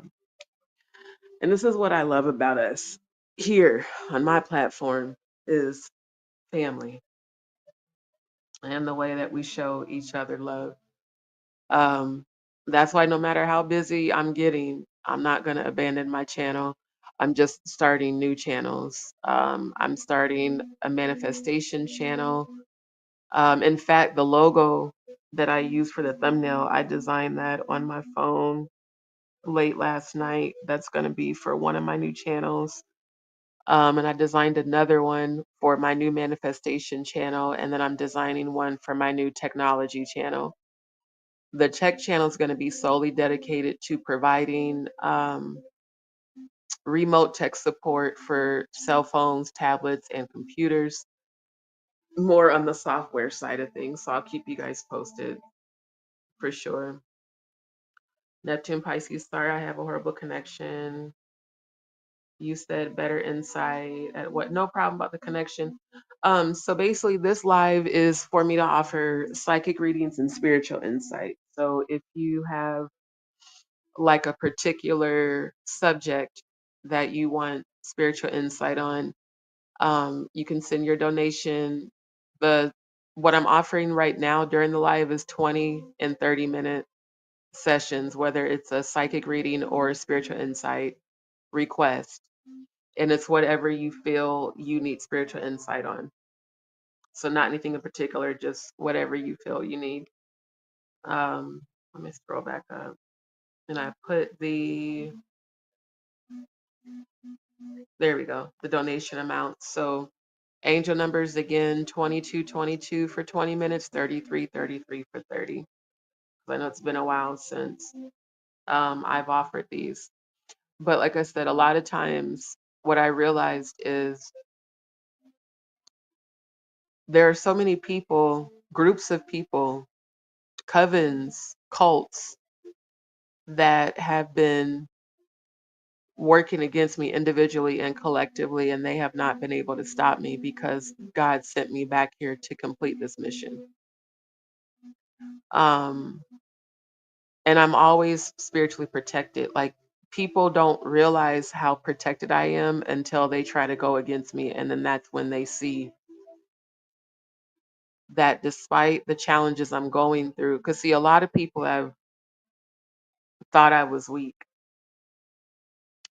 And this is what I love about us here on my platform is family and the way that we show each other love. Um, that's why no matter how busy I'm getting, I'm not going to abandon my channel. I'm just starting new channels. I'm starting a manifestation channel. In fact, the logo that I use for the thumbnail, I designed that on my phone late last night. That's going to be for one of my new channels. And I designed another one for my new manifestation channel. And then I'm designing one for my new technology channel. The tech channel is going to be solely dedicated to providing remote tech support for cell phones, tablets, and computers, more on the software side of things. So I'll keep you guys posted for sure. Neptune Pisces, sorry I have a horrible connection. You said better insight at what? No problem about the connection. So basically, this live is for me to offer psychic readings and spiritual insight. So if you have like a particular subject that you want spiritual insight on, you can send your donation. The what I'm offering right now during the live is 20 and 30-minute sessions, whether it's a psychic reading or a spiritual insight request. And it's whatever you feel you need spiritual insight on. So not anything in particular, just whatever you feel you need. Um, Let me scroll back up. And I put there we go, the donation amount. So angel numbers again, 2222 for 20 minutes, 3333 for 30. I know it's been a while since I've offered these. But like I said, a lot of times what I realized is there are so many people, groups of people, covens, cults that have been working against me individually and collectively, and they have not been able to stop me because God sent me back here to complete this mission. Um, and I'm always spiritually protected. Like people don't realize how protected I am until they try to go against me, and then that's when they see that despite the challenges I'm going through, because see, a lot of people have thought I was weak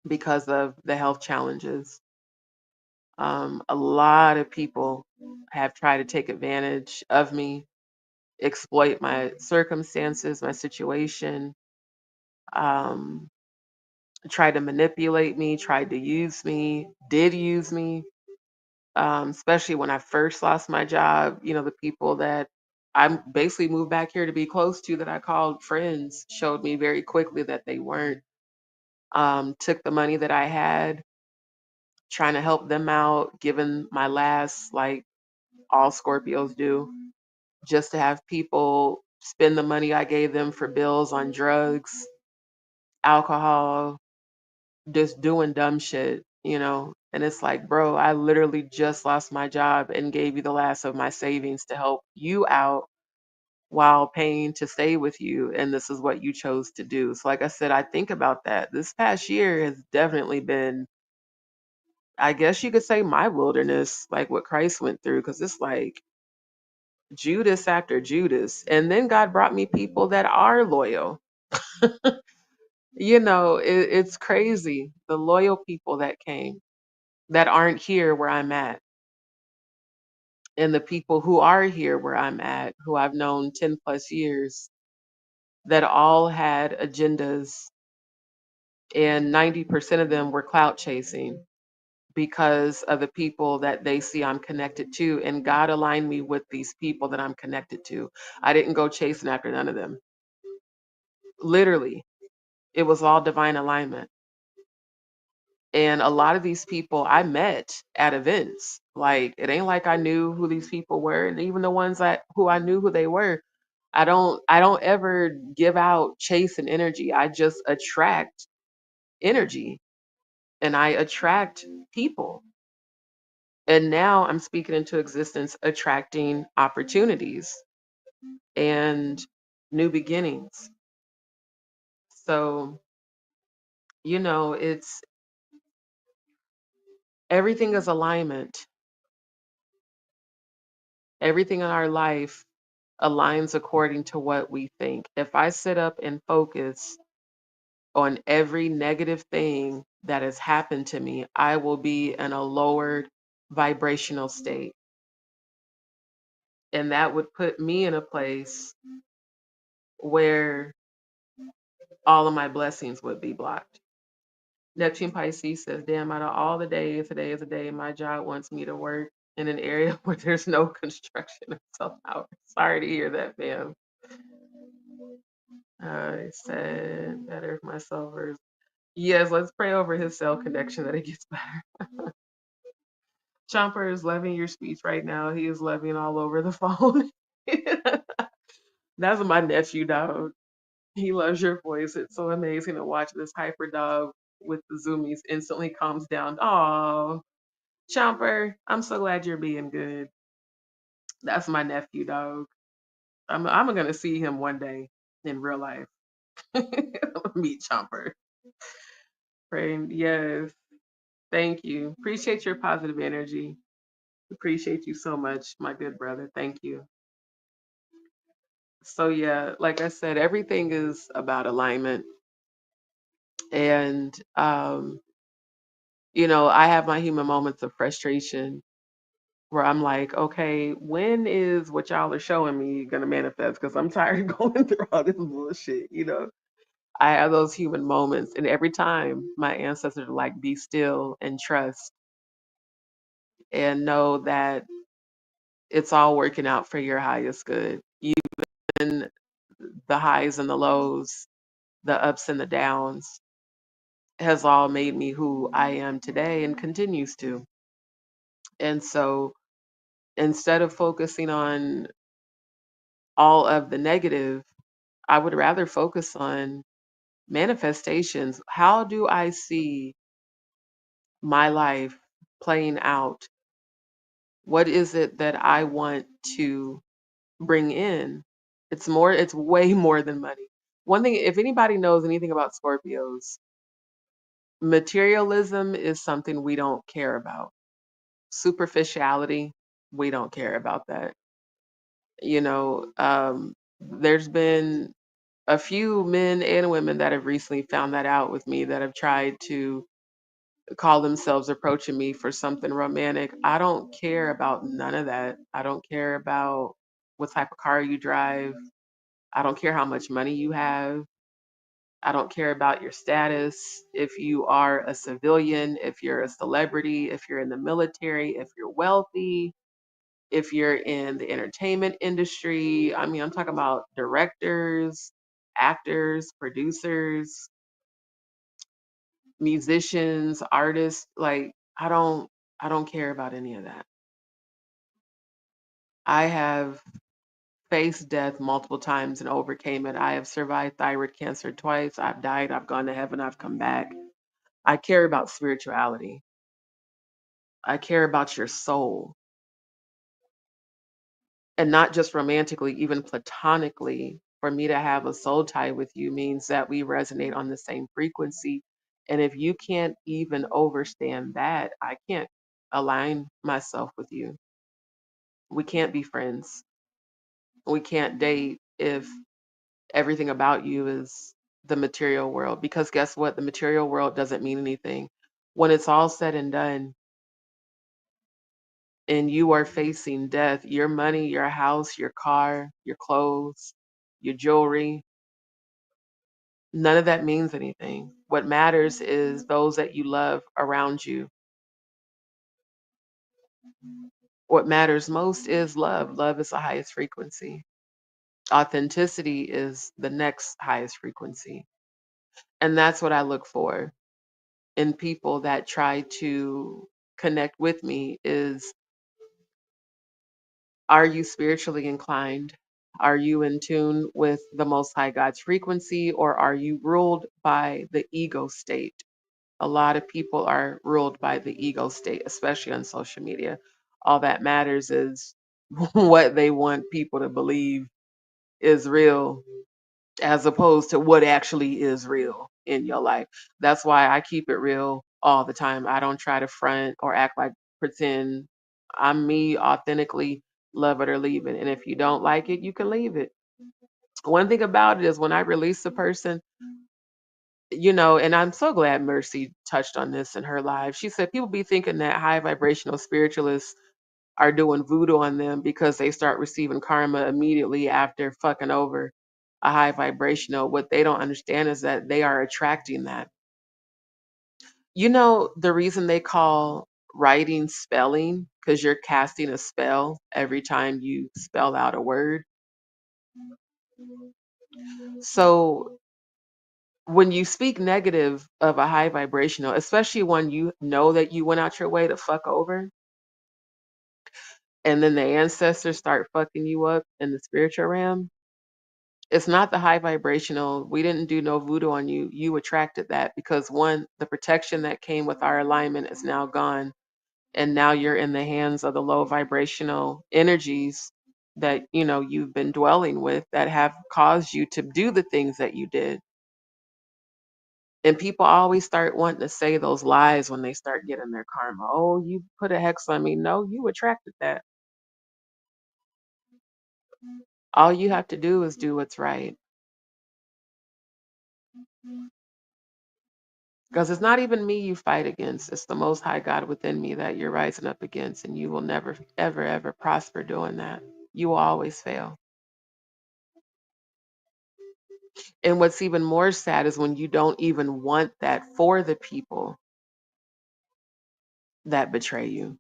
because of the health challenges. A lot of people have tried to take advantage of me, exploit my circumstances, my situation, um, tried to manipulate me, tried to use me, did use me, especially when I first lost my job. The people that I basically moved back here to be close to that I called friends showed me very quickly that they weren't. Took the money that I had, trying to help them out, given my last, like all Scorpios do, just to have people spend the money I gave them for bills on drugs, alcohol, just doing dumb shit. And it's like, bro, I literally just lost my job and gave you the last of my savings to help you out while paying to stay with you. And this is what you chose to do. So, like I said, I think about that. This past year has definitely been, I guess you could say, my wilderness, like what Christ went through, because it's like Judas after Judas. And then God brought me people that are loyal. It's crazy. The loyal people that came that aren't here where I'm at. And the people who are here where I'm at, who I've known 10 plus years, that all had agendas, and 90% of them were clout chasing because of the people that they see I'm connected to. And God aligned me with these people that I'm connected to. I didn't go chasing after none of them. Literally. It was all divine alignment. And a lot of these people I met at events. Like it ain't like I knew who these people were, and even the ones that who I knew who they were, I don't ever give out chase and energy. I just attract energy and I attract people. And now I'm speaking into existence, attracting opportunities and new beginnings. So, it's everything is alignment. Everything in our life aligns according to what we think. If I sit up and focus on every negative thing that has happened to me, I will be in a lowered vibrational state. And that would put me in a place where all of my blessings would be blocked. Neptune Pisces says, damn, out of all the days, today is a day my job wants me to work in an area where there's no construction of cell towers. Sorry to hear that, ma'am. I said, better if my silver. Yes, let's pray over his cell connection that it gets better. Chomper is loving your speech right now. He is loving all over the phone. That's my nephew, dog. He loves your voice. It's so amazing to watch this hyper dog with the zoomies instantly calms down. Oh, Chomper, I'm so glad you're being good. That's my nephew, dog. I'm gonna see him one day in real life. Meet Chomper. Praying, yes. Thank you. Appreciate your positive energy. Appreciate you so much, my good brother. Thank you. So yeah, like I said, everything is about alignment. And I have my human moments of frustration where I'm like, okay, when is what y'all are showing me gonna manifest? Because I'm tired of going through all this bullshit. I have those human moments, and every time my ancestors are like, be still and trust and know that it's all working out for your highest good. Even the highs and the lows, the ups and the downs, has all made me who I am today and continues to. And so instead of focusing on all of the negative, I would rather focus on manifestations. How do I see my life playing out? What is it that I want to bring in? It's way more than money. One thing, if anybody knows anything about Scorpios, materialism is something we don't care about. Superficiality, we don't care about that. There's been a few men and women that have recently found that out with me that have tried to call themselves approaching me for something romantic. I don't care about none of that. I don't care about what type of car you drive. I don't care how much money you have. I don't care about your status. If you are a civilian, if you're a celebrity, if you're in the military, if you're wealthy, if you're in the entertainment industry. I mean, I'm talking about directors, actors, producers, musicians, artists. Like, I don't care about any of that. I have faced death multiple times and overcame it. I have survived thyroid cancer twice. I've died, I've gone to heaven, I've come back. I care about spirituality. I care about your soul. And not just romantically, even platonically. For me to have a soul tie with you means that we resonate on the same frequency. And if you can't even understand that, I can't align myself with you. We can't be friends. We can't date if everything about you is the material world. Because guess what? The material world doesn't mean anything. When it's all said and done, and you are facing death, your money, your house, your car, your clothes, your jewelry, none of that means anything. What matters is those that you love around you. What matters most is love. Love is the highest frequency. Authenticity is the next highest frequency. And that's what I look for in people that try to connect with me is, are you spiritually inclined? Are you in tune with the Most High God's frequency, or are you ruled by the ego state? A lot of people are ruled by the ego state, especially on social media. All that matters is what they want people to believe is real, as opposed to what actually is real in your life. That's why I keep it real all the time. I don't try to front or act like pretend. I'm me authentically, love it or leave it. And if you don't like it, you can leave it. One thing about it is when I release a person, and I'm so glad Mercy touched on this in her live. She said people be thinking that high vibrational spiritualists are doing voodoo on them because they start receiving karma immediately after fucking over a high vibrational. What they don't understand is that they are attracting that. The reason they call writing spelling, because you're casting a spell every time you spell out a word. So when you speak negative of a high vibrational, especially when you know that you went out your way to fuck over, and then the ancestors start fucking you up in the spiritual realm, it's not the high vibrational. We didn't do no voodoo on you. You attracted that because one, the protection that came with our alignment is now gone. And now you're in the hands of the low vibrational energies that, you've been dwelling with that have caused you to do the things that you did. And people always start wanting to say those lies when they start getting their karma. Oh, you put a hex on me. No, you attracted that. All you have to do is do what's right. Because it's not even me you fight against. It's the Most High God within me that you're rising up against. And you will never, ever, ever prosper doing that. You will always fail. And what's even more sad is when you don't even want that for the people that betray you.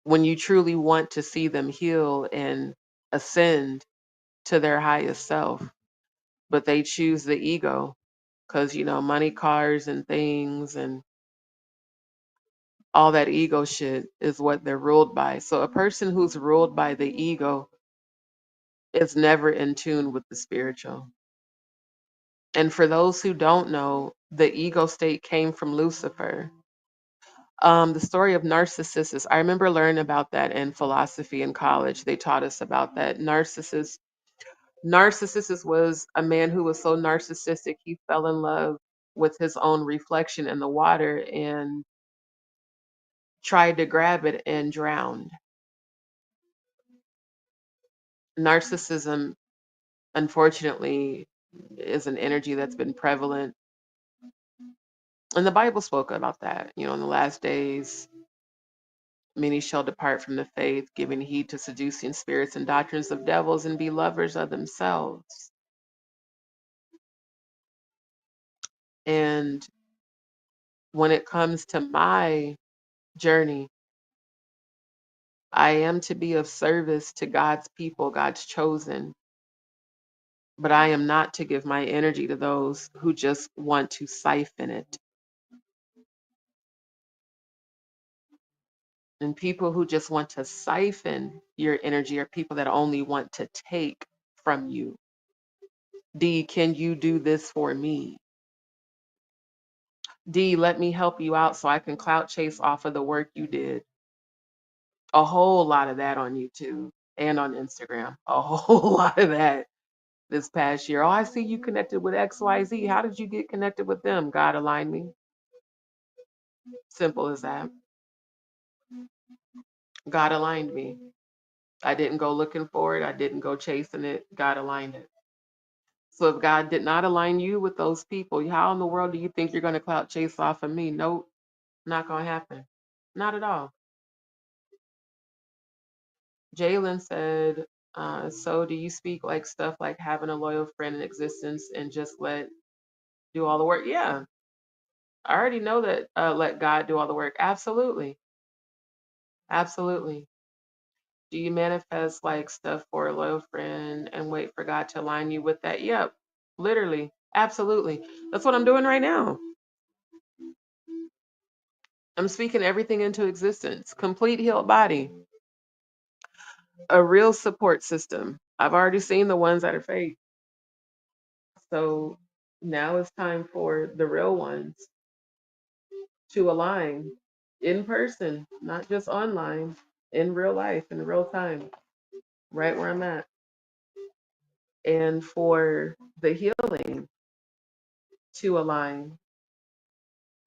When you truly want to see them heal and ascend to their highest self, but they choose the ego because, money, cars, and things, and all that ego shit is what they're ruled by. So a person who's ruled by the ego is never in tune with the spiritual. And for those who don't know, the ego state came from Lucifer. The story of Narcissus, I remember learning about that in philosophy in college. They taught us about that. Narcissus was a man who was so narcissistic, he fell in love with his own reflection in the water and tried to grab it and drowned. Narcissism, unfortunately, is an energy that's been prevalent. And the Bible spoke about that. In the last days, many shall depart from the faith, giving heed to seducing spirits and doctrines of devils, and be lovers of themselves. And when it comes to my journey, I am to be of service to God's people, God's chosen, but I am not to give my energy to those who just want to siphon it. And people who just want to siphon your energy are people that only want to take from you. D, can you do this for me? D, let me help you out so I can clout chase off of the work you did. A whole lot of that on YouTube and on Instagram. A whole lot of that this past year. Oh, I see you connected with XYZ. How did you get connected with them? God aligned me. Simple as that. God aligned me. I didn't go looking for it. I didn't go chasing it. God aligned it. So if God did not align you with those people, how in the world do you think you're going to clout chase off of me? Nope, not going to happen. Not at all. Jalen said, so do you speak like stuff like having a loyal friend in existence and just do all the work? Yeah, I already know that. Let God do all the work. Absolutely. Absolutely. Do you manifest like stuff for a loyal friend and wait for God to align you with that? Yep, literally. Absolutely. That's what I'm doing right now. I'm speaking everything into existence. Complete healed body, a real support system. I've already seen the ones that are fake. So now it's time for the real ones to align in person, not just online, in real life, in real time, right where I'm at. And for the healing to align,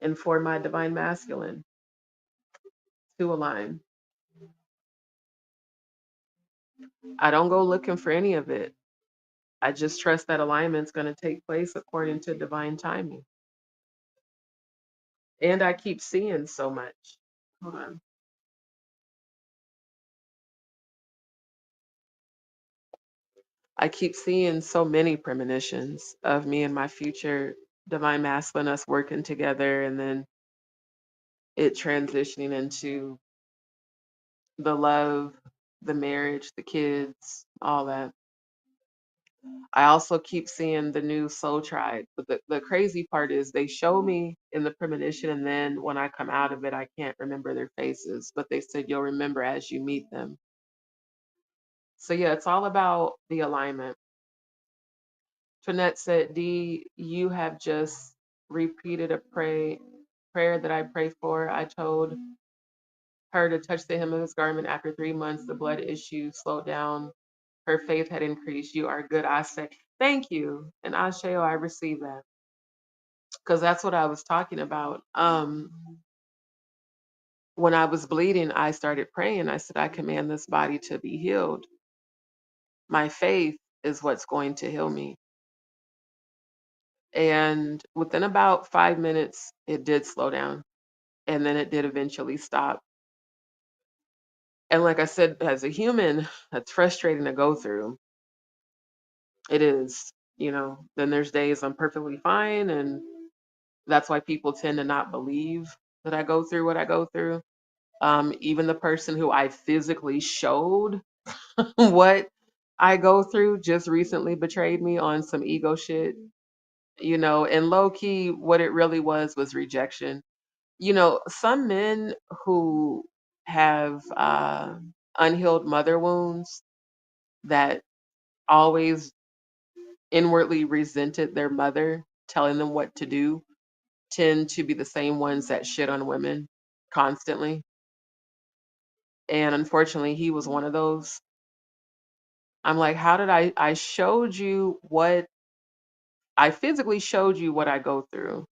and for my divine masculine to align. I don't go looking for any of it. I just trust that alignment's going to take place according to divine timing. And I keep seeing so much. Hold on. I keep seeing so many premonitions of me and my future divine masculine, us working together, and then it transitioning into the love, the marriage, the kids, all that. I also keep seeing the new soul tribe. But the crazy part is they show me in the premonition, and then when I come out of it, I can't remember their faces. But they said you'll remember as you meet them. So yeah, it's all about the alignment. Tonette said, D, you have just repeated a prayer that I prayed for. I told her to touch the hem of his garment. After 3 months, the blood issue slowed down. Her faith had increased. You are good. I say, thank you. And Asheo, I receive that. Because that's what I was talking about. When I was bleeding, I started praying. I said, I command this body to be healed. My faith is what's going to heal me. And within about 5 minutes, it did slow down. And then it did eventually stop. And like I said, as a human, that's frustrating to go through. It is, then there's days I'm perfectly fine. And that's why people tend to not believe that I go through what I go through. Even the person who I physically showed what I go through just recently betrayed me on some ego shit, and low key, what it really was rejection. Some men who have unhealed mother wounds that always inwardly resented their mother telling them what to do tend to be the same ones that shit on women constantly. And unfortunately, he was one of those. I'm like, how did I showed you what I physically showed you what I go through,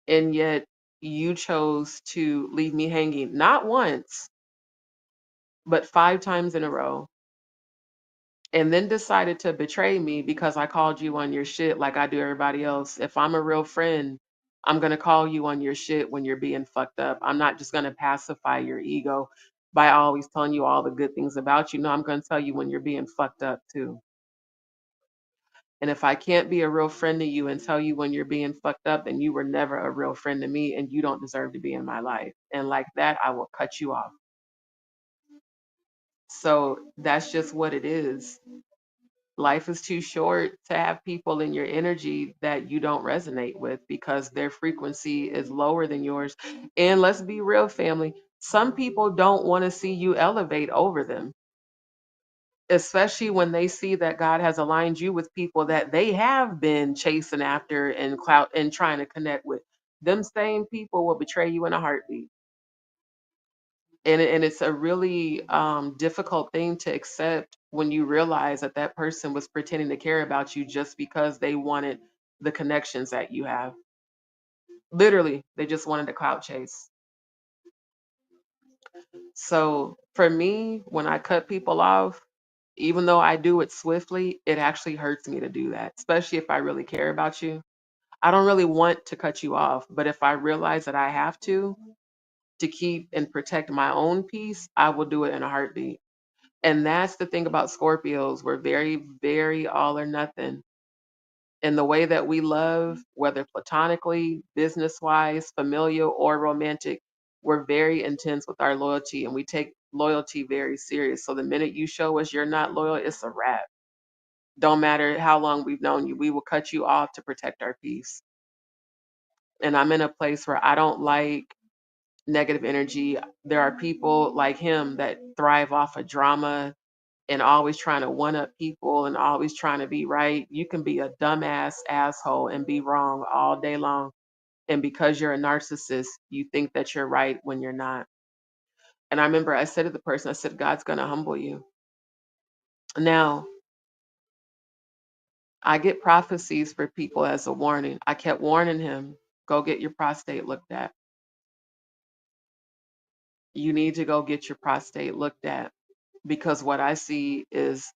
and yet you chose to leave me hanging not once, but 5 times in a row, and then decided to betray me because I called you on your shit like I do everybody else. If I'm a real friend, I'm going to call you on your shit when you're being fucked up. I'm not just going to pacify your ego by always telling you all the good things about you. No, I'm going to tell you when you're being fucked up too. And if I can't be a real friend to you and tell you when you're being fucked up, then you were never a real friend to me and you don't deserve to be in my life. And like that, I will cut you off. So that's just what it is. Life is too short to have people in your energy that you don't resonate with because their frequency is lower than yours. And let's be real, family. Some people don't want to see you elevate over them, especially when they see that God has aligned you with people that they have been chasing after and clout and trying to connect with. Them same people will betray you in a heartbeat. And it's a really difficult thing to accept when you realize that that person was pretending to care about you just because they wanted the connections that you have. Literally, they just wanted to clout chase. So for me, when I cut people off, even though I do it swiftly, it actually hurts me to do that, especially if I really care about you. I don't really want to cut you off, but if I realize that I have to keep and protect my own peace, I will do it in a heartbeat. And that's the thing about Scorpios. We're very, very all or nothing. In the way that we love, whether platonically, business wise, familial, or romantic, we're very intense with our loyalty and we take loyalty very serious. So the minute you show us you're not loyal, it's a wrap. Don't matter how long we've known you, we will cut you off to protect our peace. And I'm in a place where I don't like negative energy. There are people like him that thrive off of drama and always trying to one up people and always trying to be right. You can be a dumbass asshole and be wrong all day long. And because you're a narcissist, you think that you're right when you're not. And I remember I said to the person, I said, God's going to humble you. Now, I get prophecies for people as a warning. I kept warning him, go get your prostate looked at. You need to go get your prostate looked at because what I see is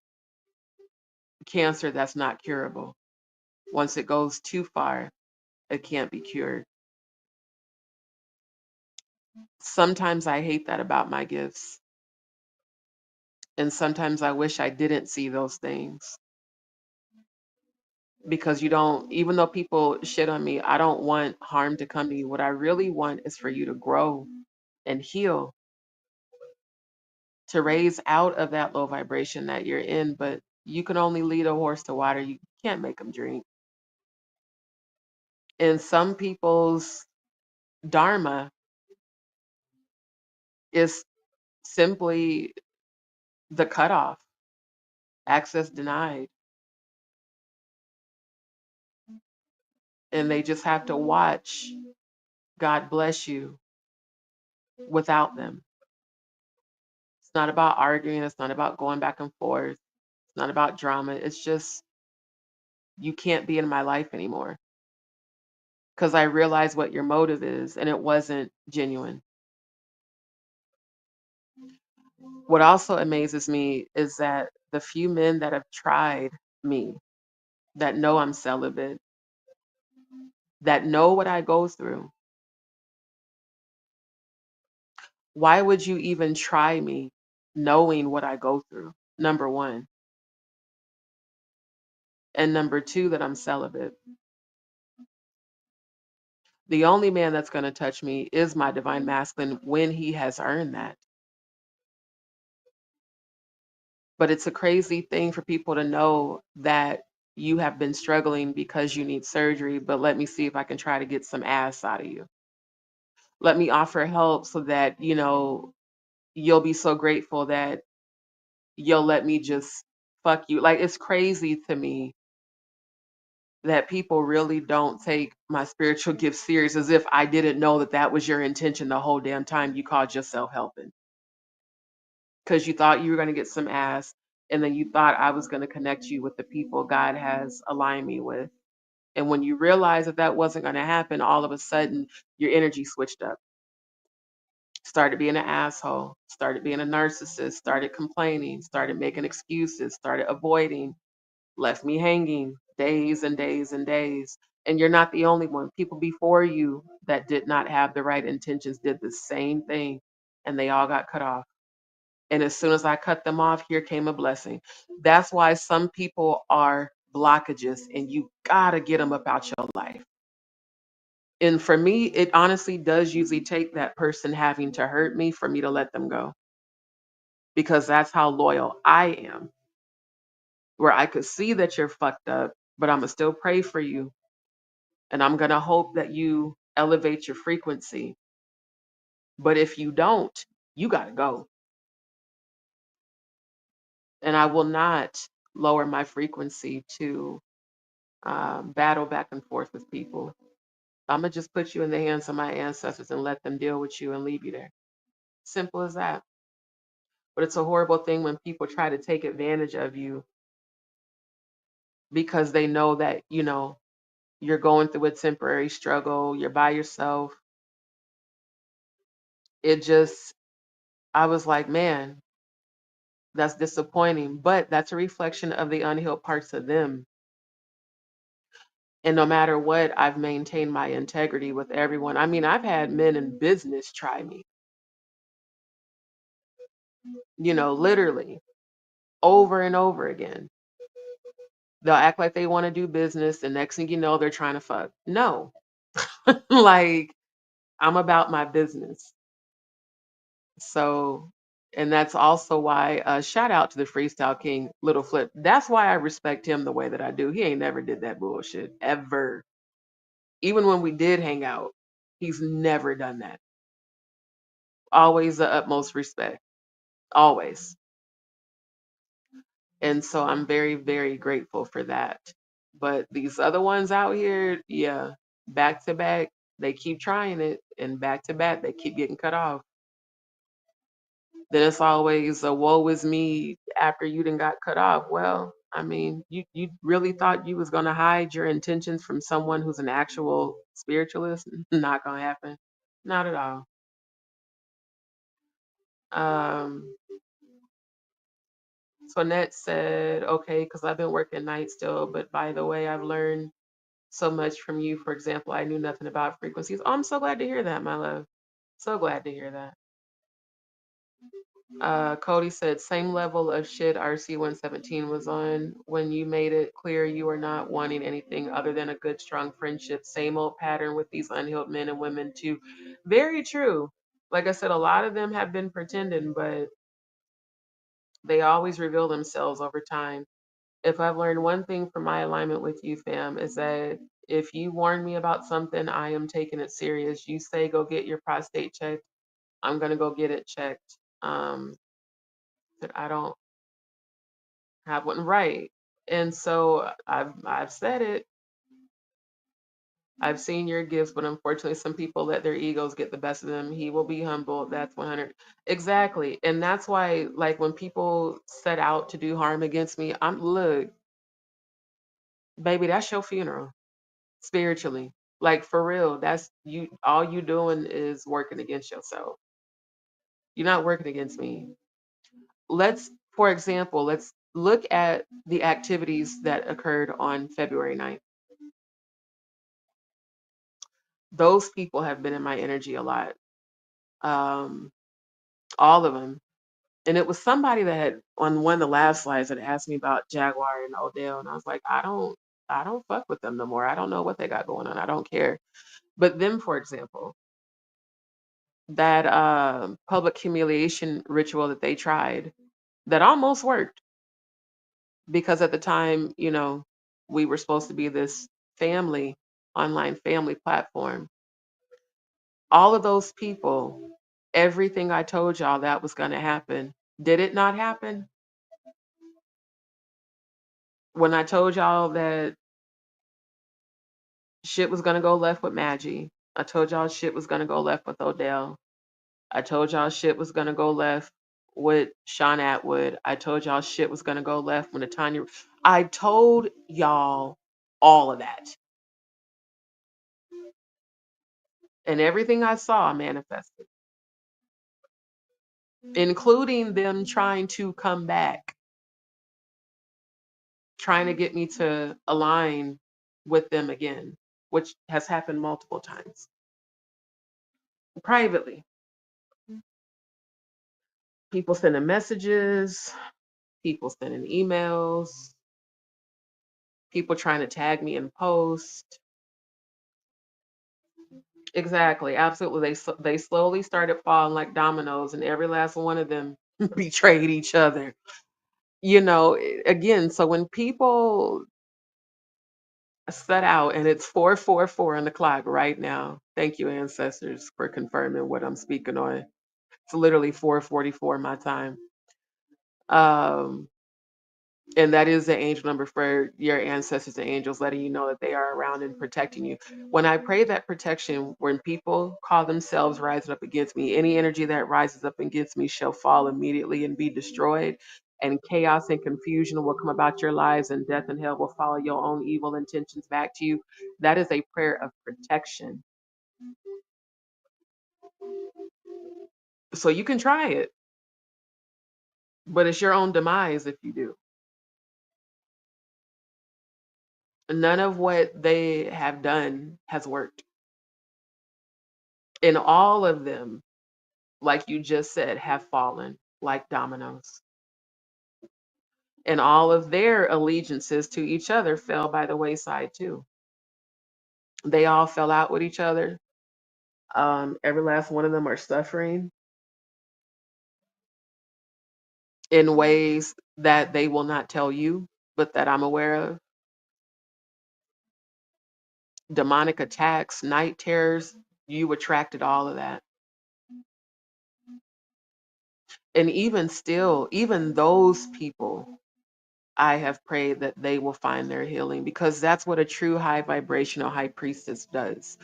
cancer that's not curable. Once it goes too far, it can't be cured. Sometimes I hate that about my gifts. And sometimes I wish I didn't see those things because you don't, even though people shit on me, I don't want harm to come to you. What I really want is for you to grow and heal, to raise out of that low vibration that you're in. But you can only lead a horse to water, you can't make them drink. And some people's dharma is simply the cutoff, access denied. And they just have to watch God bless you without them. It's not about arguing. It's not about going back and forth. It's not about drama. It's just, you can't be in my life anymore because I realize what your motive is and it wasn't genuine. What also amazes me is that the few men that have tried me, that know I'm celibate, that know what I go through, why would you even try me knowing what I go through? Number one. And number two, that I'm celibate. The only man that's going to touch me is my divine masculine when he has earned that. But it's a crazy thing for people to know that you have been struggling because you need surgery, but let me see if I can try to get some ass out of you. Let me offer help so that, you'll be so grateful that you'll let me just fuck you. Like, it's crazy to me that people really don't take my spiritual gifts serious, as if I didn't know that that was your intention the whole damn time you called yourself helping. Because you thought you were going to get some ass, and then you thought I was going to connect you with the people God has aligned me with. And when you realize that that wasn't going to happen, all of a sudden your energy switched up. Started being an asshole, started being a narcissist, started complaining, started making excuses, started avoiding, left me hanging days and days and days. And you're not the only one. People before you that did not have the right intentions did the same thing, and they all got cut off. And as soon as I cut them off, here came a blessing. That's why some people are blockages, and you gotta get them about your life. And for me, it honestly does usually take that person having to hurt me for me to let them go, because that's how loyal I am. Where I could see that you're fucked up, but I'm gonna still pray for you, and I'm gonna hope that you elevate your frequency. But if you don't, you gotta go. And I will not lower my frequency to battle back and forth with people. I'm gonna just put you in the hands of my ancestors and let them deal with you and leave you there. Simple as that. But it's a horrible thing when people try to take advantage of you because they know that, you're going through a temporary struggle, you're by yourself. It just, I was like, man, that's disappointing. But that's a reflection of the unhealed parts of them. And no matter what, I've maintained my integrity with everyone. I mean, I've had men in business try me, literally over and over again. They'll act like they want to do business. The next thing you know, they're trying to fuck. No, like, I'm about my business. So And that's also why, shout out to the Freestyle King, Little Flip. That's why I respect him the way that I do. He ain't never did that bullshit, ever. Even when we did hang out, he's never done that. Always the utmost respect. Always. And so I'm very, very grateful for that. But these other ones out here, yeah, back to back, they keep trying it, and back to back, they keep getting cut off. Then it's always a woe is me after you done got cut off. Well, I mean, you really thought you was gonna hide your intentions from someone who's an actual spiritualist? Not gonna happen. Not at all. Um, so Annette said, okay, because I've been working nights still, but by the way, I've learned so much from you. For example, I knew nothing about frequencies. Oh, I'm so glad to hear that, my love. So glad to hear that. Cody said, same level of shit RC117 was on when you made it clear you are not wanting anything other than a good, strong friendship. Same old pattern with these unhealed men and women, too. Very true. Like I said, a lot of them have been pretending, but they always reveal themselves over time. If I've learned one thing from my alignment with you, fam, is that if you warn me about something, I am taking it serious. You say go get your prostate checked, I'm gonna go get it checked. But I don't have one right. And so I've said it. I've seen your gifts, but unfortunately, some people let their egos get the best of them. He will be humble. That's 100. Exactly. And that's why, like, when people set out to do harm against me, I'm, look, baby, that's your funeral spiritually. Like, for real, that's you. All you doing is working against yourself. You're not working against me. For example, let's look at the activities that occurred on February 9th. Those people have been in my energy a lot. Um, all of them. And it was somebody that had on one of the last slides that asked me about Jaguar and Odell, and I was like, I don't fuck with them no more. I don't know what they got going on. I don't care. But them, for example, that public humiliation ritual that they tried that almost worked because at the time, we were supposed to be this family, online family platform. All of those people, everything I told y'all that was going to happen, did it not happen? When I told y'all that shit was going to go left with Maggie, I told y'all shit was going to go left with Odell. I told y'all shit was going to go left with Sean Atwood. I told y'all shit was going to go left when Tanya. I told y'all all of that. And everything I saw manifested, including them trying to come back, trying to get me to align with them again, which has happened multiple times privately. People sending messages, people sending emails, people trying to tag me in posts. Exactly, absolutely. They slowly started falling like dominoes, and every last one of them betrayed each other. Again, so when people set out, and it's 4:44 on the clock right now. Thank you, ancestors, for confirming what I'm speaking on. It's literally 4:44 my time. Um, and that is the angel number for your ancestors and angels, letting you know that they are around and protecting you. When I pray that protection, when people call themselves rising up against me, any energy that rises up against me shall fall immediately and be destroyed. And chaos and confusion will come about your lives, and death and hell will follow your own evil intentions back to you. That is a prayer of protection. So you can try it, but it's your own demise if you do. None of what they have done has worked. And all of them, like you just said, have fallen like dominoes. And all of their allegiances to each other fell by the wayside too. They all fell out with each other. Every last one of them are suffering. in ways that they will not tell you, but that I'm aware of. Demonic attacks, night terrors, you attracted all of that. And even still, even those people, I have prayed that they will find their healing because that's what a true high vibrational high priestess does.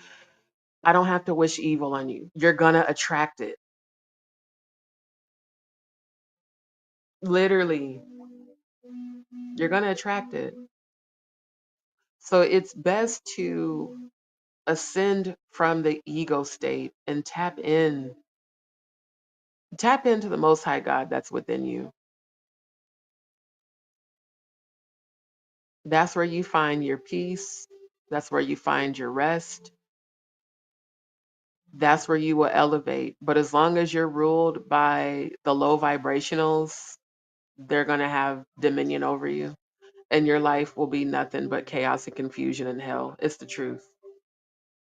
I don't have to wish evil on you. You're going to attract it. Literally, you're going to attract it. So it's best to ascend from the ego state and tap into the most high God that's within you. That's where you find your peace. That's where you find your rest. That's where you will elevate. But as long as you're ruled by the low vibrationals, they're going to have dominion over you. And your life will be nothing but chaos and confusion and hell. It's the truth.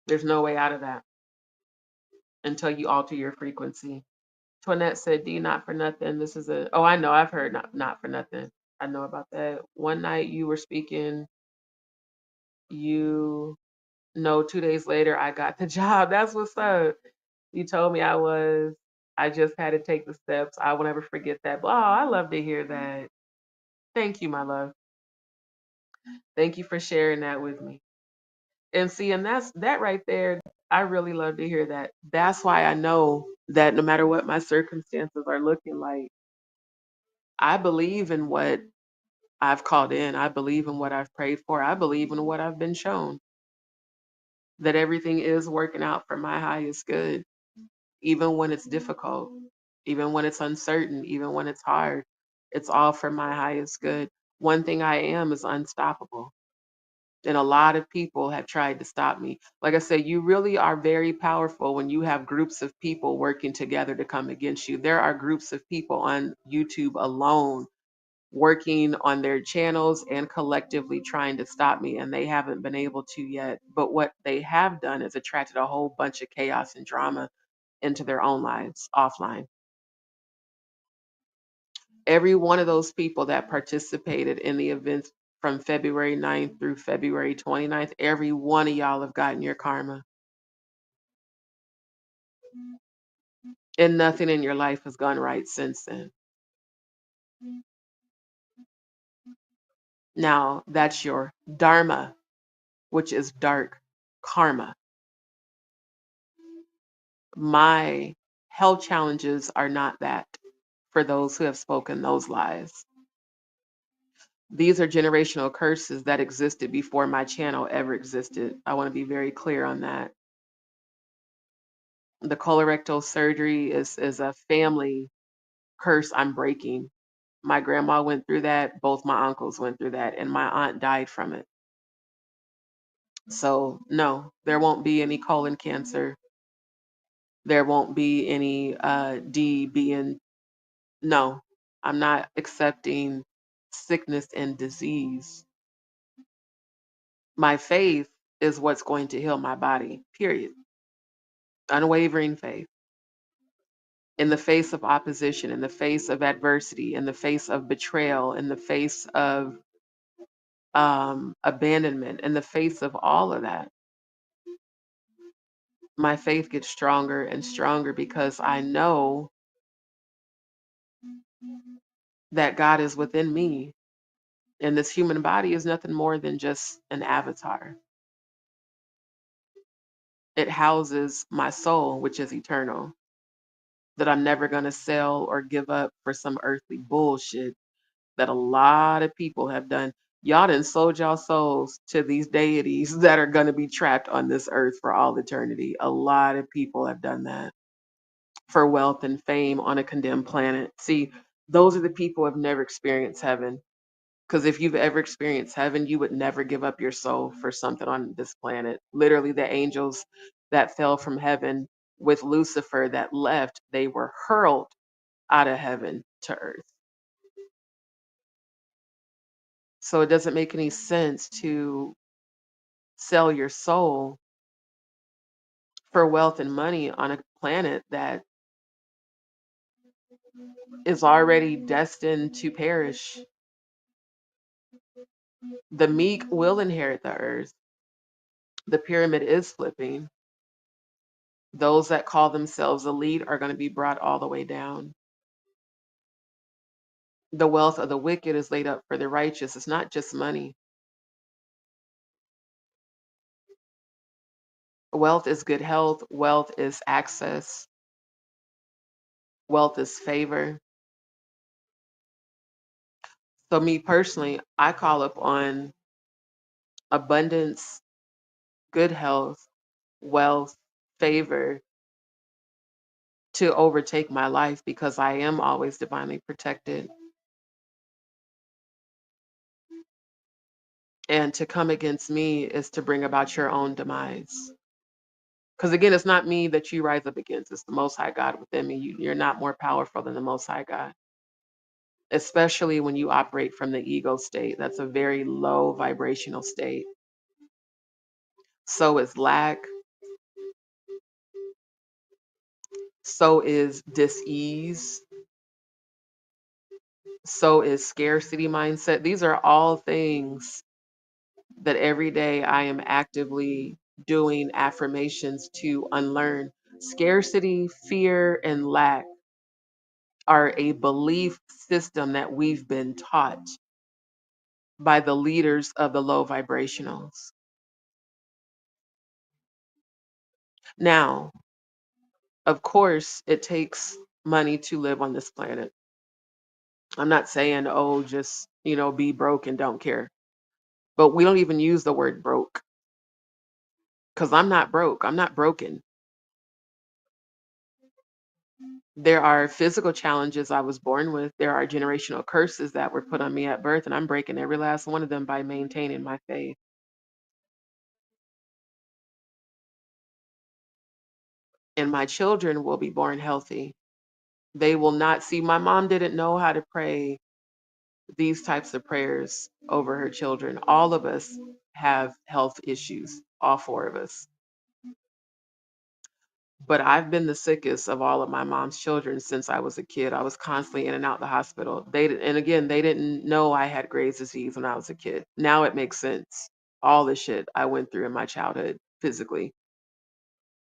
There's no way out of that until you alter your frequency. Toinette said, D, not for nothing. This is a, oh, I know. I've heard not for nothing. I know about that. One night you were speaking, you know, 2 days later, I got the job. That's what's up. You told me I just had to take the steps. I will never forget that. Oh, I love to hear that. Thank you, my love. Thank you for sharing that with me. And see, and that's that right there. I really love to hear that. That's why I know that no matter what my circumstances are looking like, I believe in what I've called in. I believe in what I've prayed for. I believe in what I've been shown, that everything is working out for my highest good, even when it's difficult, even when it's uncertain, even when it's hard. It's all for my highest good. One thing I am is unstoppable. And a lot of people have tried to stop me. Like I said, you really are very powerful when you have groups of people working together to come against you. There are groups of people on YouTube alone working on their channels and collectively trying to stop me, and they haven't been able to yet. But what they have done is attracted a whole bunch of chaos and drama into their own lives offline. Every one of those people that participated in the events from February 9th through February 29th, every one of y'all have gotten your karma. And nothing in your life has gone right since then. Now, that's your dharma, which is dark karma. My health challenges are not that for those who have spoken those lies. These are generational curses that existed before my channel ever existed. I want to be very clear on that. The colorectal surgery is a family curse I'm breaking. My grandma went through that, both my uncles went through that, and my aunt died from it. So, no, there won't be any colon cancer. There won't be any D being, no, I'm not accepting sickness and disease. My faith is what's going to heal my body, period. Unwavering faith. In the face of opposition, in the face of adversity, in the face of betrayal, in the face of abandonment, in the face of all of that, my faith gets stronger and stronger because I know that God is within me. And this human body is nothing more than just an avatar. It houses my soul, which is eternal, that I'm never going to sell or give up for some earthly bullshit that a lot of people have done. Y'all done sold y'all souls to these deities that are going to be trapped on this earth for all eternity. A lot of people have done that for wealth and fame on a condemned planet. See, those are the people who have never experienced heaven. Because if you've ever experienced heaven, you would never give up your soul for something on this planet. Literally, the angels that fell from heaven with Lucifer that left, they were hurled out of heaven to earth. So it doesn't make any sense to sell your soul for wealth and money on a planet that is already destined to perish. The meek will inherit the earth. The pyramid is flipping. Those that call themselves elite are going to be brought all the way down. The wealth of the wicked is laid up for the righteous. It's not just money. Wealth is good health. Wealth is access. Wealth is favor. So, me personally, I call upon abundance, good health, wealth, favor to overtake my life because I am always divinely protected. And to come against me is to bring about your own demise. Because again, it's not me that you rise up against, it's the Most High God within me. You're not more powerful than the Most High God, especially when you operate from the ego state. That's a very low vibrational state. So is lack, so is dis-ease, so is scarcity mindset. These are all things that every day I am actively doing affirmations to unlearn. Scarcity, fear, and lack are a belief system that we've been taught by the leaders of the low vibrationals. Now, of course, it takes money to live on this planet. I'm not saying, oh, just, be broke and don't care. But we don't even use the word broke because I'm not broke. I'm not broken. There are physical challenges I was born with. There are generational curses that were put on me at birth, and I'm breaking every last one of them by maintaining my faith. And my children will be born healthy. They will not see. My mom didn't know how to pray these types of prayers over her children. All of us have health issues, all four of us. But I've been the sickest of all of my mom's children since I was a kid. I was constantly in and out the hospital. And again, they didn't know I had Graves' disease when I was a kid. Now it makes sense. All the shit I went through in my childhood physically.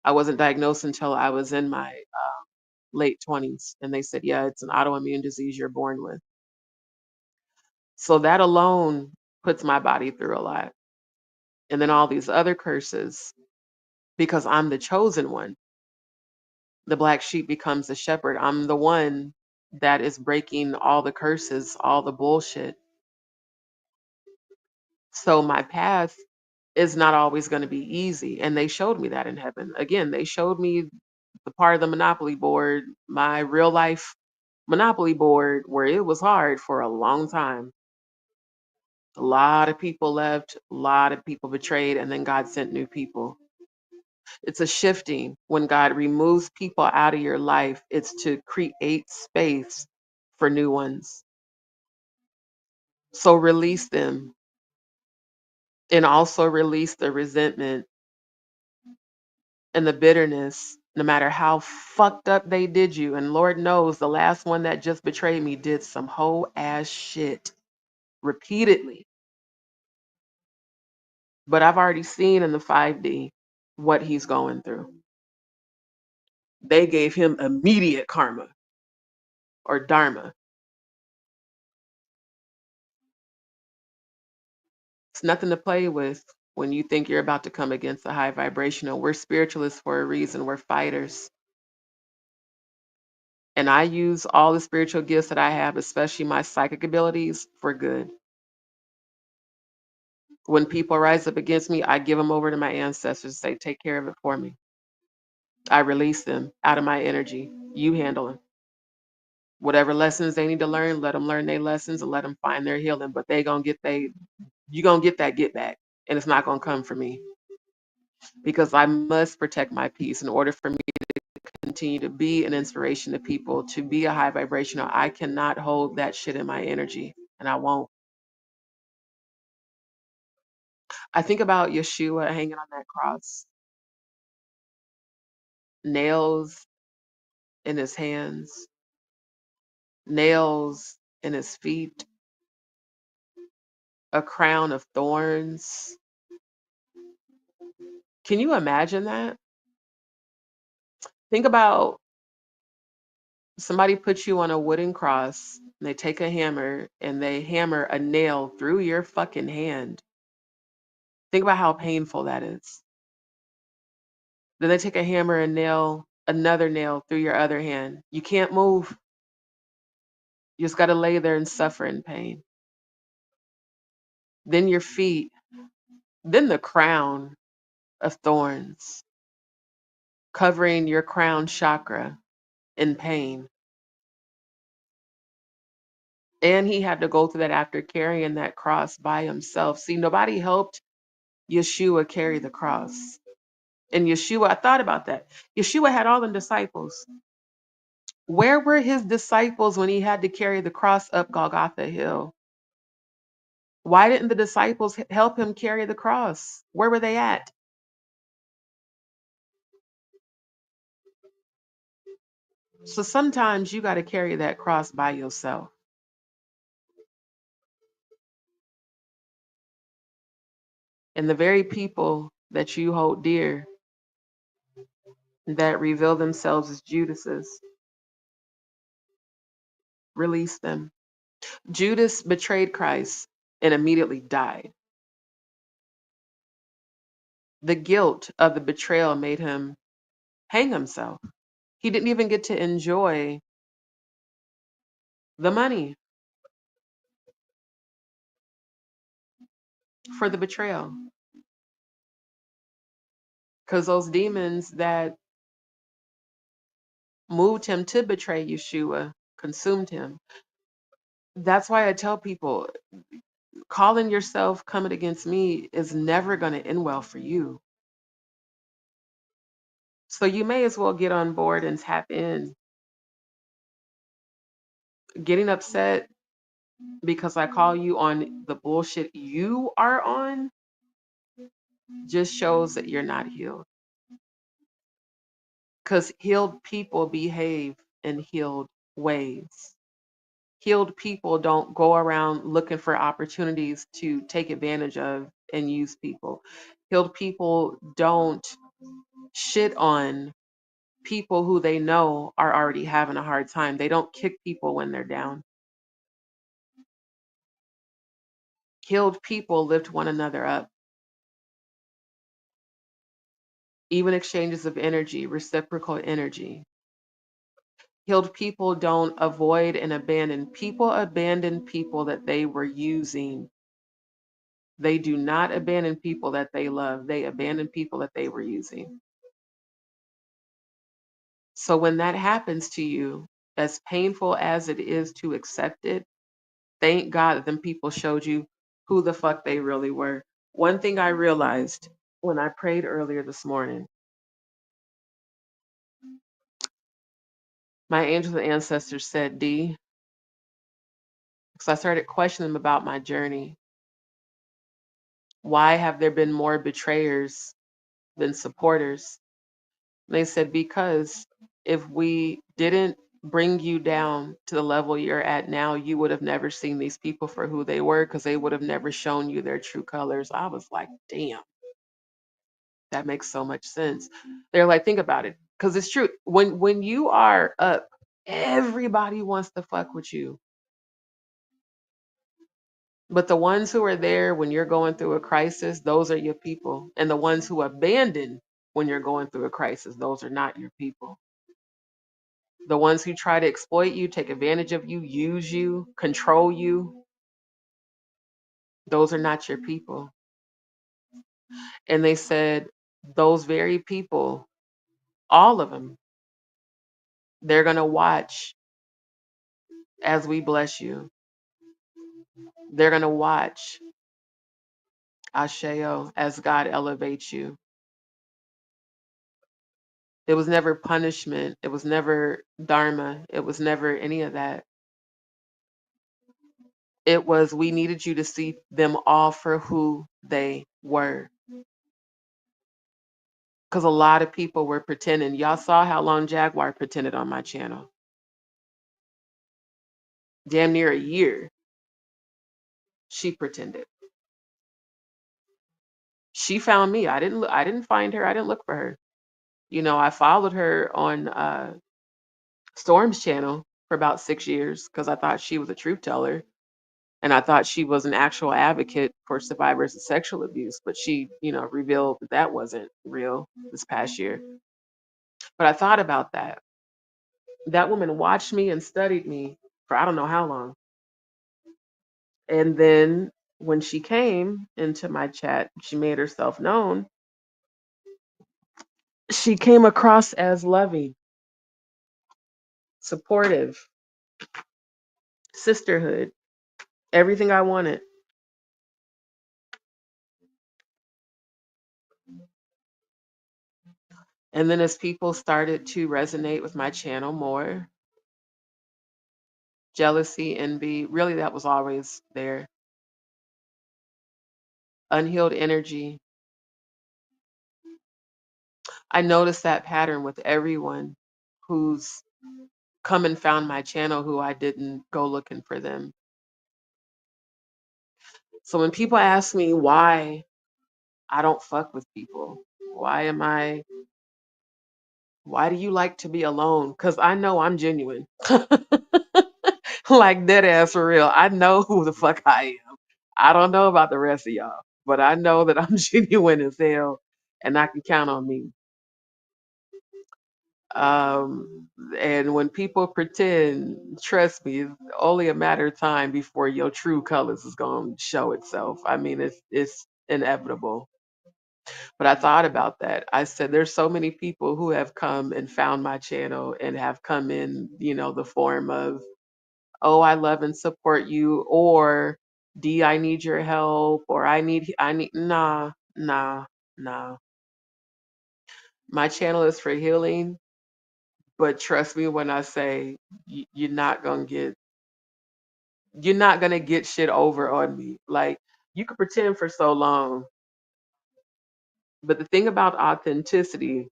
I wasn't diagnosed until I was in my late 20s. And they said, yeah, it's an autoimmune disease you're born with. So that alone puts my body through a lot. And then all these other curses, because I'm the chosen one. The black sheep becomes the shepherd. I'm the one that is breaking all the curses, all the bullshit. So my path is not always going to be easy. And they showed me that in heaven. Again, they showed me the part of the Monopoly board, my real life Monopoly board, where it was hard for a long time. A lot of people left, a lot of people betrayed, and then God sent new people. It's a shifting. When God removes people out of your life, it's to create space for new ones. So release them and also release the resentment and the bitterness, no matter how fucked up they did you. And Lord knows the last one that just betrayed me did some whole ass shit repeatedly. But I've already seen in the 5D what he's going through. They gave him immediate karma or dharma. It's nothing to play with when you think you're about to come against a high vibrational. We're spiritualists for a reason. We're fighters. And I use all the spiritual gifts that I have, especially my psychic abilities, for good. When people rise up against me, I give them over to my ancestors, say, take care of it for me. I release them out of my energy. You handle them. Whatever lessons they need to learn, let them learn their lessons and let them find their healing. But you gonna get that get back. And it's not gonna come from me. Because I must protect my peace in order for me to continue to be an inspiration to people, to be a high vibrational. I cannot hold that shit in my energy, and I won't. I think about Yeshua hanging on that cross, nails in his hands, nails in his feet, a crown of thorns. Can you imagine that? Think about somebody puts you on a wooden cross, and they take a hammer and they hammer a nail through your fucking hand. Think about how painful that is. Then they take a hammer and nail another nail through your other hand. You can't move. You just got to lay there and suffer in pain. Then your feet, then the crown of thorns covering your crown chakra in pain. And he had to go through that after carrying that cross by himself. See, nobody helped Yeshua carry the cross. And Yeshua, I thought about that. Yeshua had all the disciples. Where were his disciples when he had to carry the cross up Golgotha Hill? Why didn't the disciples help him carry the cross? Where were they at? So sometimes you got to carry that cross by yourself. And the very people that you hold dear that reveal themselves as Judases, release them. Judas betrayed Christ and immediately died. The guilt of the betrayal made him hang himself. He didn't even get to enjoy the money for the betrayal because those demons that moved him to betray Yeshua consumed him. That's why I tell people calling yourself coming against me is never going to end well for you. So you may as well get on board and tap in. Getting upset because I call you on the bullshit you are on just shows that you're not healed. Because healed people behave in healed ways. Healed people don't go around looking for opportunities to take advantage of and use people. Healed people don't shit on people who they know are already having a hard time. They don't kick people when they're down. Healed people lift one another up. Even exchanges of energy, reciprocal energy. Healed people don't avoid and abandon. People abandon people that they were using. They do not abandon people that they love. They abandon people that they were using. So when that happens to you, as painful as it is to accept it, thank God that them people showed you who the fuck they really were. One thing I realized when I prayed earlier this morning, my angels and ancestors said, D, because I started questioning them about my journey. Why have there been more betrayers than supporters? And they said, because if we didn't bring you down to the level you're at now, you would have never seen these people for who they were because they would have never shown you their true colors. I was like, damn, that makes so much sense. They're like, think about it. Because it's true. When you are up, everybody wants to fuck with you. But the ones who are there when you're going through a crisis, those are your people. And the ones who abandon when you're going through a crisis, those are not your people. The ones who try to exploit you, take advantage of you, use you, control you, those are not your people. And they said, those very people, all of them, they're going to watch as we bless you. They're going to watch, Asheo, as God elevates you. It was never punishment. It was never dharma. It was never any of that. It was, we needed you to see them all for who they were. Because a lot of people were pretending. Y'all saw how long Jaguar pretended on my channel. damn near a year, she pretended. She found me. I didn't find her. I didn't look for her. I followed her on Storm's channel for about 6 years because I thought she was a truth teller and I thought she was an actual advocate for survivors of sexual abuse. But she, revealed that that wasn't real this past year. But I thought about that. That woman watched me and studied me for I don't know how long. And then when she came into my chat, she made herself known. She came across as loving, supportive, sisterhood, everything I wanted. And then as people started to resonate with my channel more, jealousy, envy, really that was always there. Unhealed energy. I noticed that pattern with everyone who's come and found my channel who I didn't go looking for them. So when people ask me why I don't fuck with people, why do you like to be alone? Because I know I'm genuine. Like dead ass for real. I know who the fuck I am. I don't know about the rest of y'all, but I know that I'm genuine as hell and I can count on me. And when people pretend, trust me, it's only a matter of time before your true colors is going to show itself. I mean, it's inevitable. But I thought about that. I said, there's so many people who have come and found my channel and have come in, the form of, oh, I love and support you, or D, I need your help, or nah, nah, nah. My channel is for healing, but trust me when I say you're not gonna get shit over on me. Like you could pretend for so long, but the thing about authenticity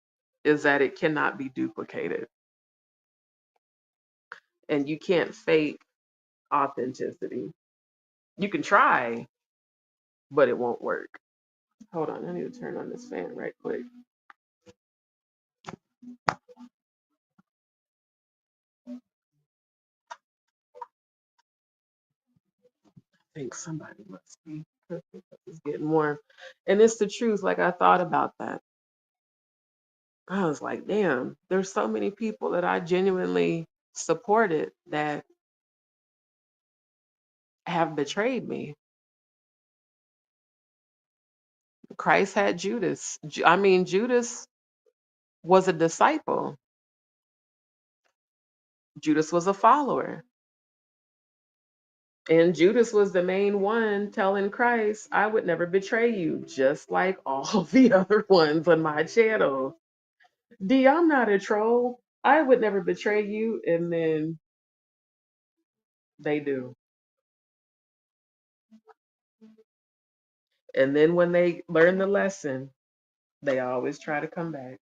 is that it cannot be duplicated, and you can't fake authenticity. You can try, but it won't work. Hold on, I need to turn on this fan right quick. I think somebody must be cooking 'cause it's getting warm. And it's the truth. Like I thought about that. I was like, damn, there's so many people that I genuinely supported that have betrayed me. Christ had Judas. I mean, Judas was a disciple. Judas was a follower. And Judas was the main one telling Christ, I would never betray you, just like all the other ones on my channel. D, I'm not a troll. I would never betray you. And then they do. And then when they learn the lesson, they always try to come back.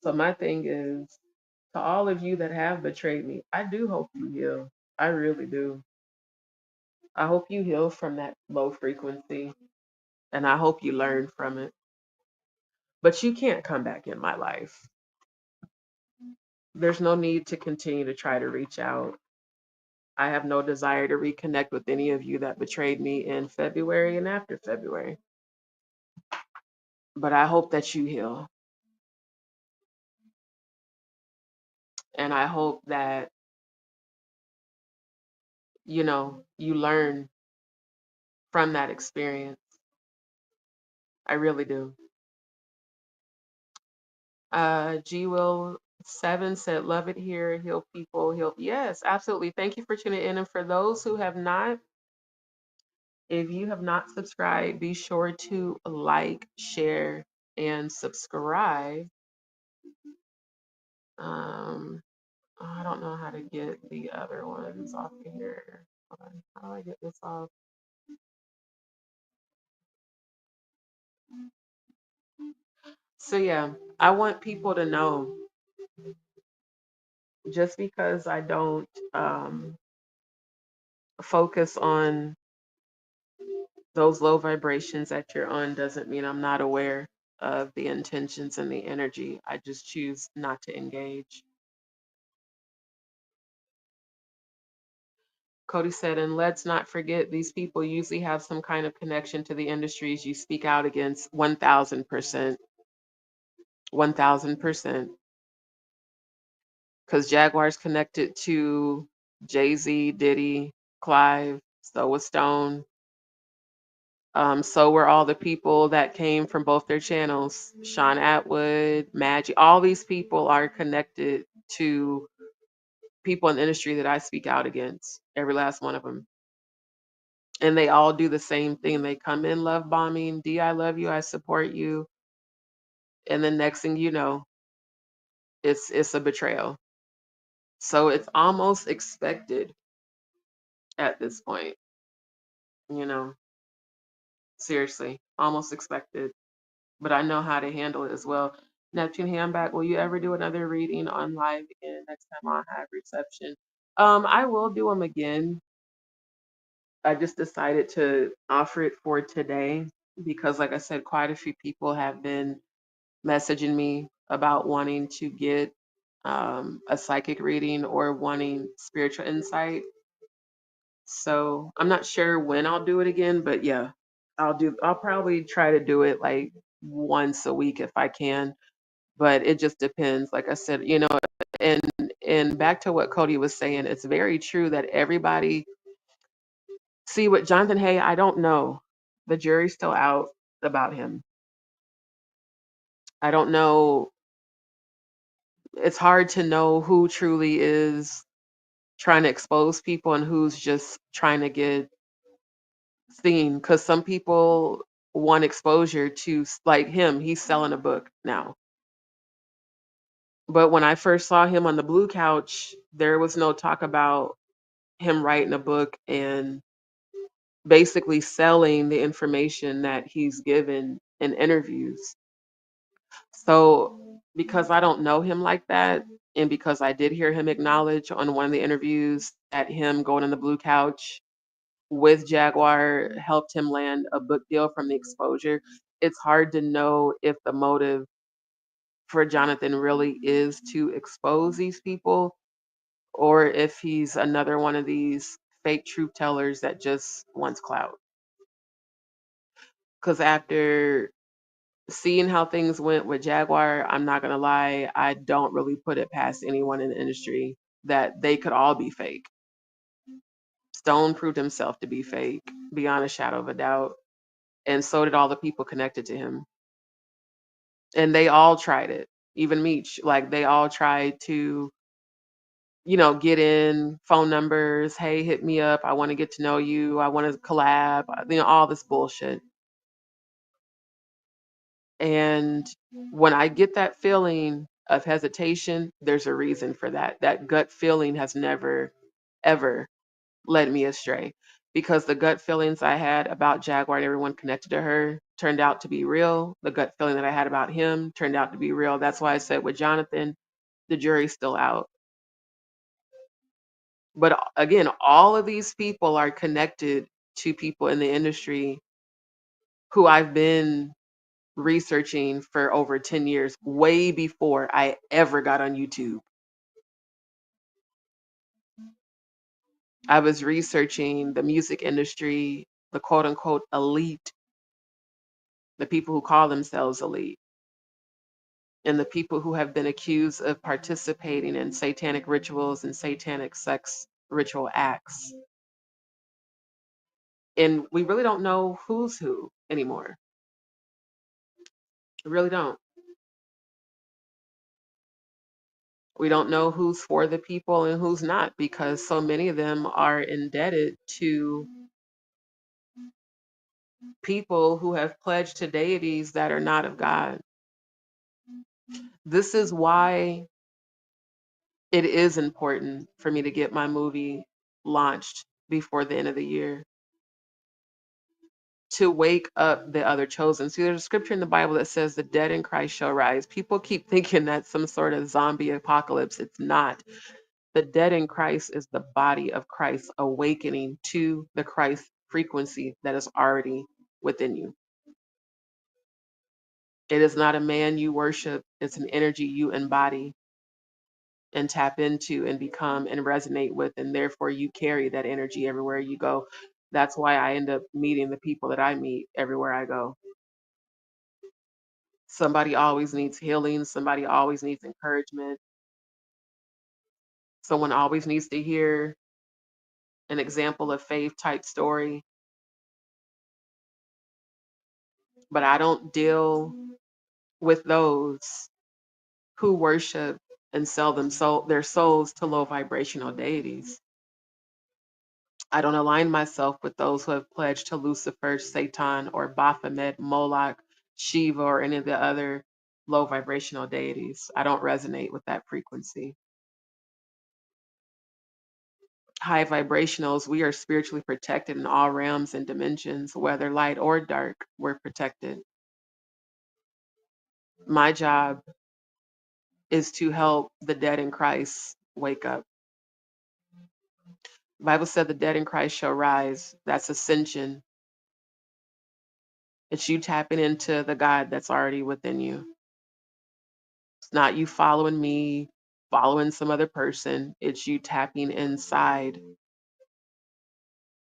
So my thing is, to all of you that have betrayed me, I do hope you heal. I really do. I hope you heal from that low frequency and I hope you learn from it. But you can't come back in my life. There's no need to continue to try to reach out. I have no desire to reconnect with any of you that betrayed me in February and after February. But I hope that you heal. And I hope that, you learn from that experience. I really do. G Will 7 said, love it here, heal people, heal. Yes, absolutely. Thank you for tuning in. And for those who have not, if you have not subscribed, be sure to like, share, and subscribe. Um, I don't know how to get the other ones off of here. Hold on. How do I get this off? So yeah, I want people to know just because I don't focus on those low vibrations that you're on doesn't mean I'm not aware of the intentions and the energy. I just choose not to engage. Cody said, and let's not forget these people usually have some kind of connection to the industries you speak out against. 1000%. 1000%. Because Jaguar's connected to Jay-Z, Diddy, Clive, so was Stone. So were all the people that came from both their channels. Sean Atwood, Magic, all these people are connected to people in the industry that I speak out against, every last one of them. And they all do the same thing. They come in love bombing, D, I love you, I support you. And the next thing you know, it's a betrayal. So it's almost expected at this point, you know, seriously, almost expected. But I know how to handle it as well. Neptune Handback, will you ever do another reading on live again? Next time I'll have reception. I will do them again. I just decided to offer it for today because, like I said, quite a few people have been messaging me about wanting to get a psychic reading or wanting spiritual insight. So I'm not sure when I'll do it again, but yeah, I'll probably try to do it like once a week if I can, but it just depends. Like I said, and and back to what Cody was saying, it's very true that everybody see what Jonathan Hay, I don't know. The jury's still out about him. I don't know. It's hard to know who truly is trying to expose people and who's just trying to get seen because some people want exposure to like him. He's selling a book now. But when I first saw him on the blue couch, there was no talk about him writing a book and basically selling the information that he's given in interviews. So because I don't know him like that, and because I did hear him acknowledge on one of the interviews that him going on the blue couch with Jaguar helped him land a book deal from the exposure, it's hard to know if the motive for Jonathan really is to expose these people or if he's another one of these fake truth tellers that just wants clout. Because after seeing how things went with Jaguar, I'm not gonna lie, I don't really put it past anyone in the industry that they could all be fake. Stone proved himself to be fake beyond a shadow of a doubt, and so did all the people connected to him. And they all tried it, even Meech. Like they all tried to, get in phone numbers. Hey, hit me up. I want to get to know you. I want to collab. All this bullshit. And when I get that feeling of hesitation, there's a reason for that. That gut feeling has never, ever led me astray because the gut feelings I had about Jaguar and everyone connected to her turned out to be real. The gut feeling that I had about him turned out to be real. That's why I said with Jonathan, the jury's still out. But again, all of these people are connected to people in the industry who I've been researching for over 10 years, way before I ever got on YouTube. I was researching the music industry, the quote unquote elite, the people who call themselves elite, and the people who have been accused of participating in satanic rituals and satanic sex ritual acts. And we really don't know who's who anymore. We really don't. We don't know who's for the people and who's not because so many of them are indebted to people who have pledged to deities that are not of God. This is why it is important for me to get my movie launched before the end of the year to wake up the other chosen. See, there's a scripture in the Bible that says the dead in Christ shall rise. People keep thinking that's some sort of zombie apocalypse. It's not. The dead in Christ is the body of Christ awakening to the Christ frequency that is already within you. It is not a man you worship, it's an energy you embody and tap into and become and resonate with. And therefore, you carry that energy everywhere you go. That's why I end up meeting the people that I meet everywhere I go. Somebody always needs healing, somebody always needs encouragement, someone always needs to hear an example of faith type story. But I don't deal with those who worship and sell their souls to low vibrational deities. I don't align myself with those who have pledged to Lucifer, Satan, or Baphomet, Moloch, Shiva, or any of the other low vibrational deities. I don't resonate with that frequency. High vibrationals, we are spiritually protected in all realms and dimensions, whether light or dark, we're protected. My job is to help the dead in Christ wake up. The Bible said the dead in Christ shall rise. That's ascension. It's you tapping into the God that's already within you. It's not you following me, following some other person. It's you tapping inside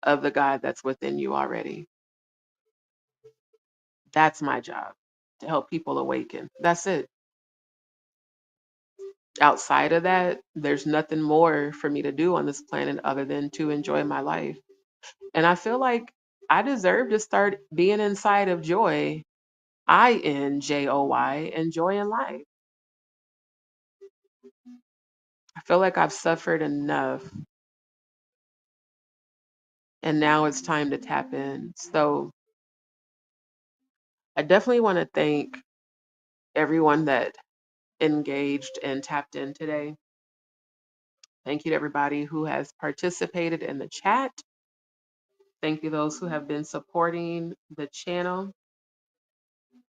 of the God that's within you already. That's my job, to help people awaken. That's it. Outside of that, there's nothing more for me to do on this planet other than to enjoy my life. And I feel like I deserve to start being inside of joy. INJOY, enjoying life. I feel like I've suffered enough and now it's time to tap in. So I definitely want to thank everyone that engaged and tapped in today. Thank you to everybody who has participated in the chat. Thank you those who have been supporting the channel.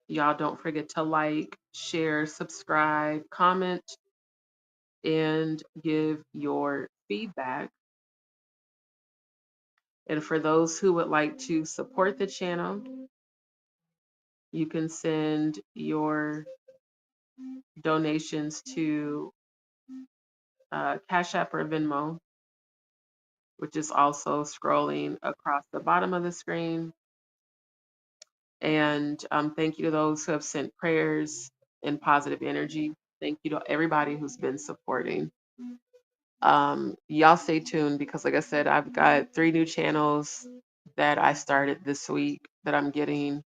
Y'all don't forget to like, share, subscribe, comment, and give your feedback. And for those who would like to support the channel, you can send your donations to Cash App or Venmo, which is also scrolling across the bottom of the screen. And thank you to those who have sent prayers and positive energy. Thank you to everybody who's been supporting. Y'all stay tuned because, like I said, I've got 3 new channels that I started this week that I'm getting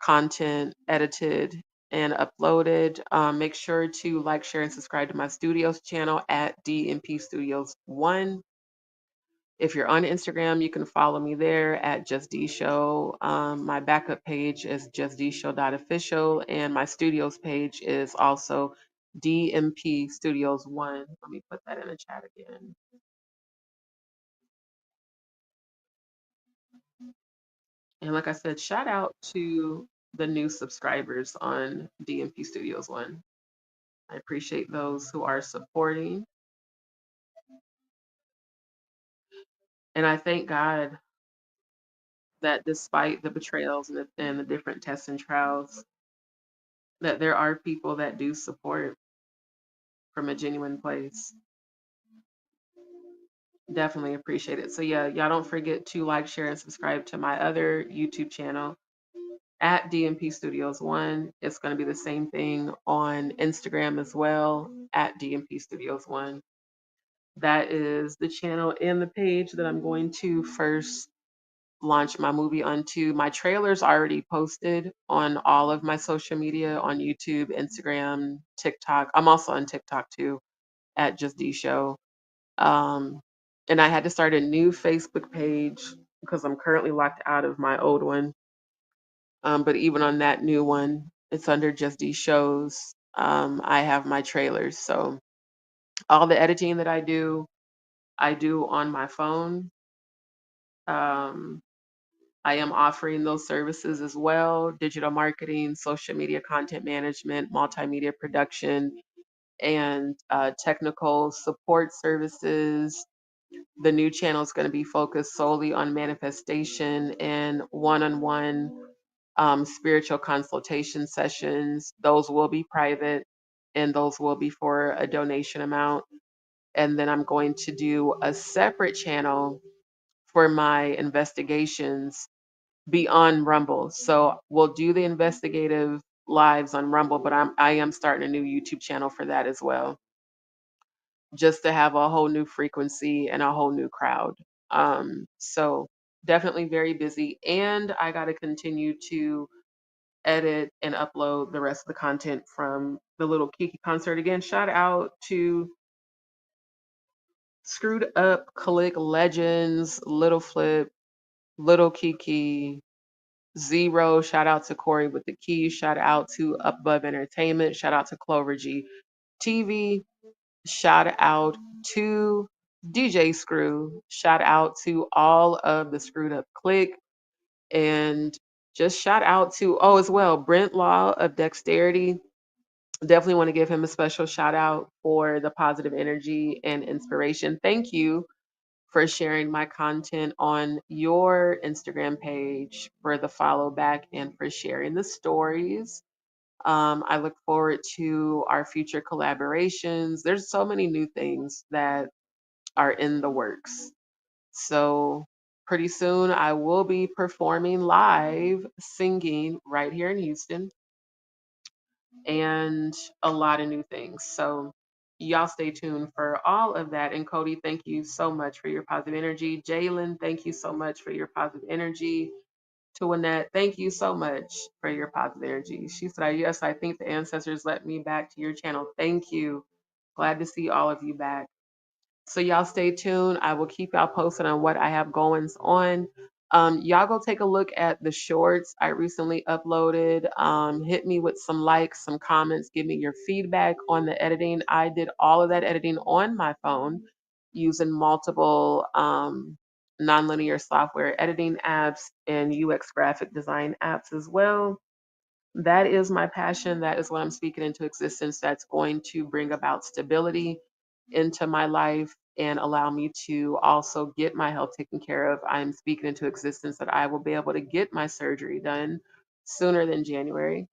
content edited and uploaded. Make sure to like, share, and subscribe to my studios channel at DMP Studios 1. If you're on Instagram, you can follow me there at JustDeeShow. My backup page is JustDeeShow.official, and my studios page is also DMP Studios 1. Let me put that in the chat again. And like I said, shout out to the new subscribers on DMP Studios 1. I appreciate those who are supporting. And I thank God that despite the betrayals and the different tests and trials, that there are people that do support from a genuine place. Definitely appreciate it. So yeah, y'all don't forget to like, share, and subscribe to my other YouTube channel at DMP Studios 1. It's going to be the same thing on Instagram as well at DMP Studios 1. That is the channel and the page that I'm going to first launch my movie onto. My trailer's already posted on all of my social media on YouTube, Instagram, TikTok. I'm also on TikTok too at Just D Show. And I had to start a new Facebook page because I'm currently locked out of my old one. But even on that new one, it's under Just D Shows. I have my trailers. So all the editing that I do on my phone. I am offering those services as well: digital marketing, social media content management, multimedia production, and technical support services. The new channel is going to be focused solely on manifestation and one on one spiritual consultation sessions. Those will be private and those will be for a donation amount. And then I'm going to do a separate channel for my investigations beyond Rumble. So we'll do the investigative lives on Rumble, but I am starting a new YouTube channel for that as well, just to have a whole new frequency and a whole new crowd. So definitely very busy, and I got to continue to edit and upload the rest of the content from the Little Kiki concert. Again, shout out to Screwed Up, Click Legends, Little Flip, Little Kiki, Zero. Shout out to Corey with the keys. Shout out to Above Entertainment. Shout out to Clover G TV. Shout out to DJ Screw. Shout out to all of the Screwed Up Click. And just shout out to, oh, as well, Brent Law of Dexterity. Definitely want to give him a special shout out for the positive energy and inspiration. Thank you for sharing my content on your Instagram page, for the follow back, and for sharing the stories. I look forward to our future collaborations. There's so many new things that are in the works. So, pretty soon I will be performing live, singing right here in Houston, and a lot of new things. So, y'all stay tuned for all of that. And Cody, thank you so much for your positive energy. Jalen, thank you so much for your positive energy. To Annette, thank you so much for your positive energy. She said, yes, I think the ancestors let me back to your channel. Thank you. Glad to see all of you back. So y'all stay tuned. I will keep y'all posted on what I have going on. Y'all go take a look at the shorts I recently uploaded. Hit me with some likes, some comments, give me your feedback on the editing. I did all of that editing on my phone using multiple nonlinear software editing apps and UX graphic design apps as well. That is my passion. That is what I'm speaking into existence. That's going to bring about stability into my life and allow me to also get my health taken care of. I'm speaking into existence that I will be able to get my surgery done sooner than January.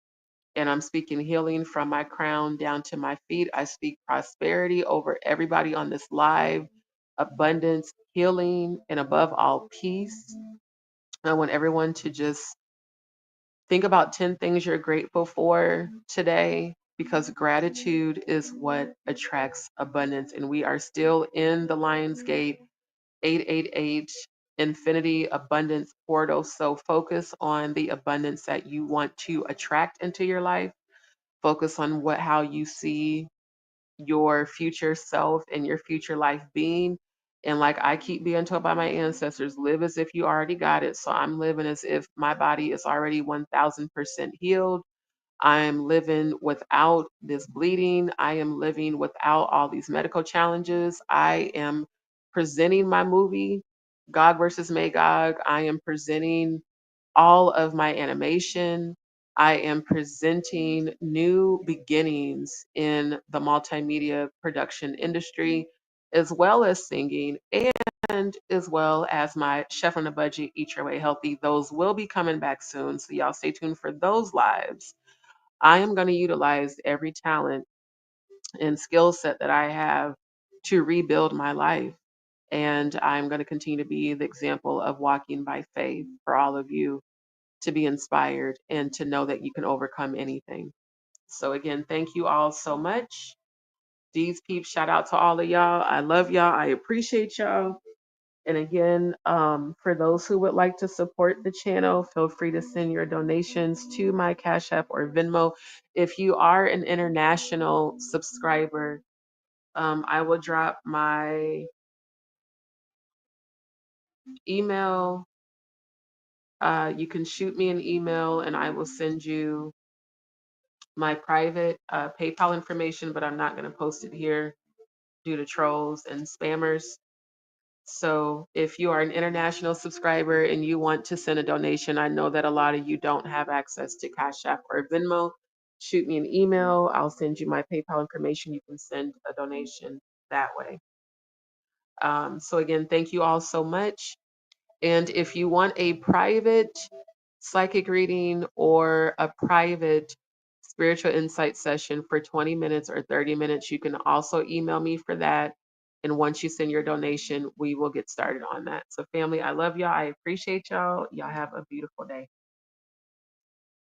And I'm speaking healing from my crown down to my feet. I speak prosperity over everybody on this live, abundance, healing, and above all, peace. I want everyone to just think about 10 things you're grateful for today, because gratitude is what attracts abundance. And we are still in the Lionsgate 888 infinity abundance portal. So focus on the abundance that you want to attract into your life. Focus on how you see your future self and your future life being. And like I keep being told by my ancestors, live as if you already got it. So I'm living as if my body is already 1000% healed. I'm living without this bleeding. I am living without all these medical challenges. I am presenting my movie, God versus Magog. I am presenting all of my animation. I am presenting new beginnings in the multimedia production industry, as well as singing, and as well as my Chef on a Budget, Eat Your Way Healthy. Those will be coming back soon. So y'all stay tuned for those lives. I am going to utilize every talent and skill set that I have to rebuild my life. And I'm going to continue to be the example of walking by faith for all of you, to be inspired and to know that you can overcome anything. So again, thank you all so much. DzPeepz, shout out to all of y'all. I love y'all. I appreciate y'all. And again, for those who would like to support the channel, feel free to send your donations to my Cash App or Venmo. If you are an international subscriber, I will drop my email. You can shoot me an email and I will send you my private PayPal information, but I'm not going to post it here due to trolls and spammers. So if you are an international subscriber and you want to send a donation, I know that a lot of you don't have access to Cash App or Venmo. Shoot me an email. I'll send you my PayPal information. You can send a donation that way. So again, thank you all so much. And if you want a private psychic reading or a private spiritual insight session for 20 minutes or 30 minutes, you can also email me for that. And once you send your donation, we will get started on that. So family, I love y'all. I appreciate y'all. Y'all have a beautiful day.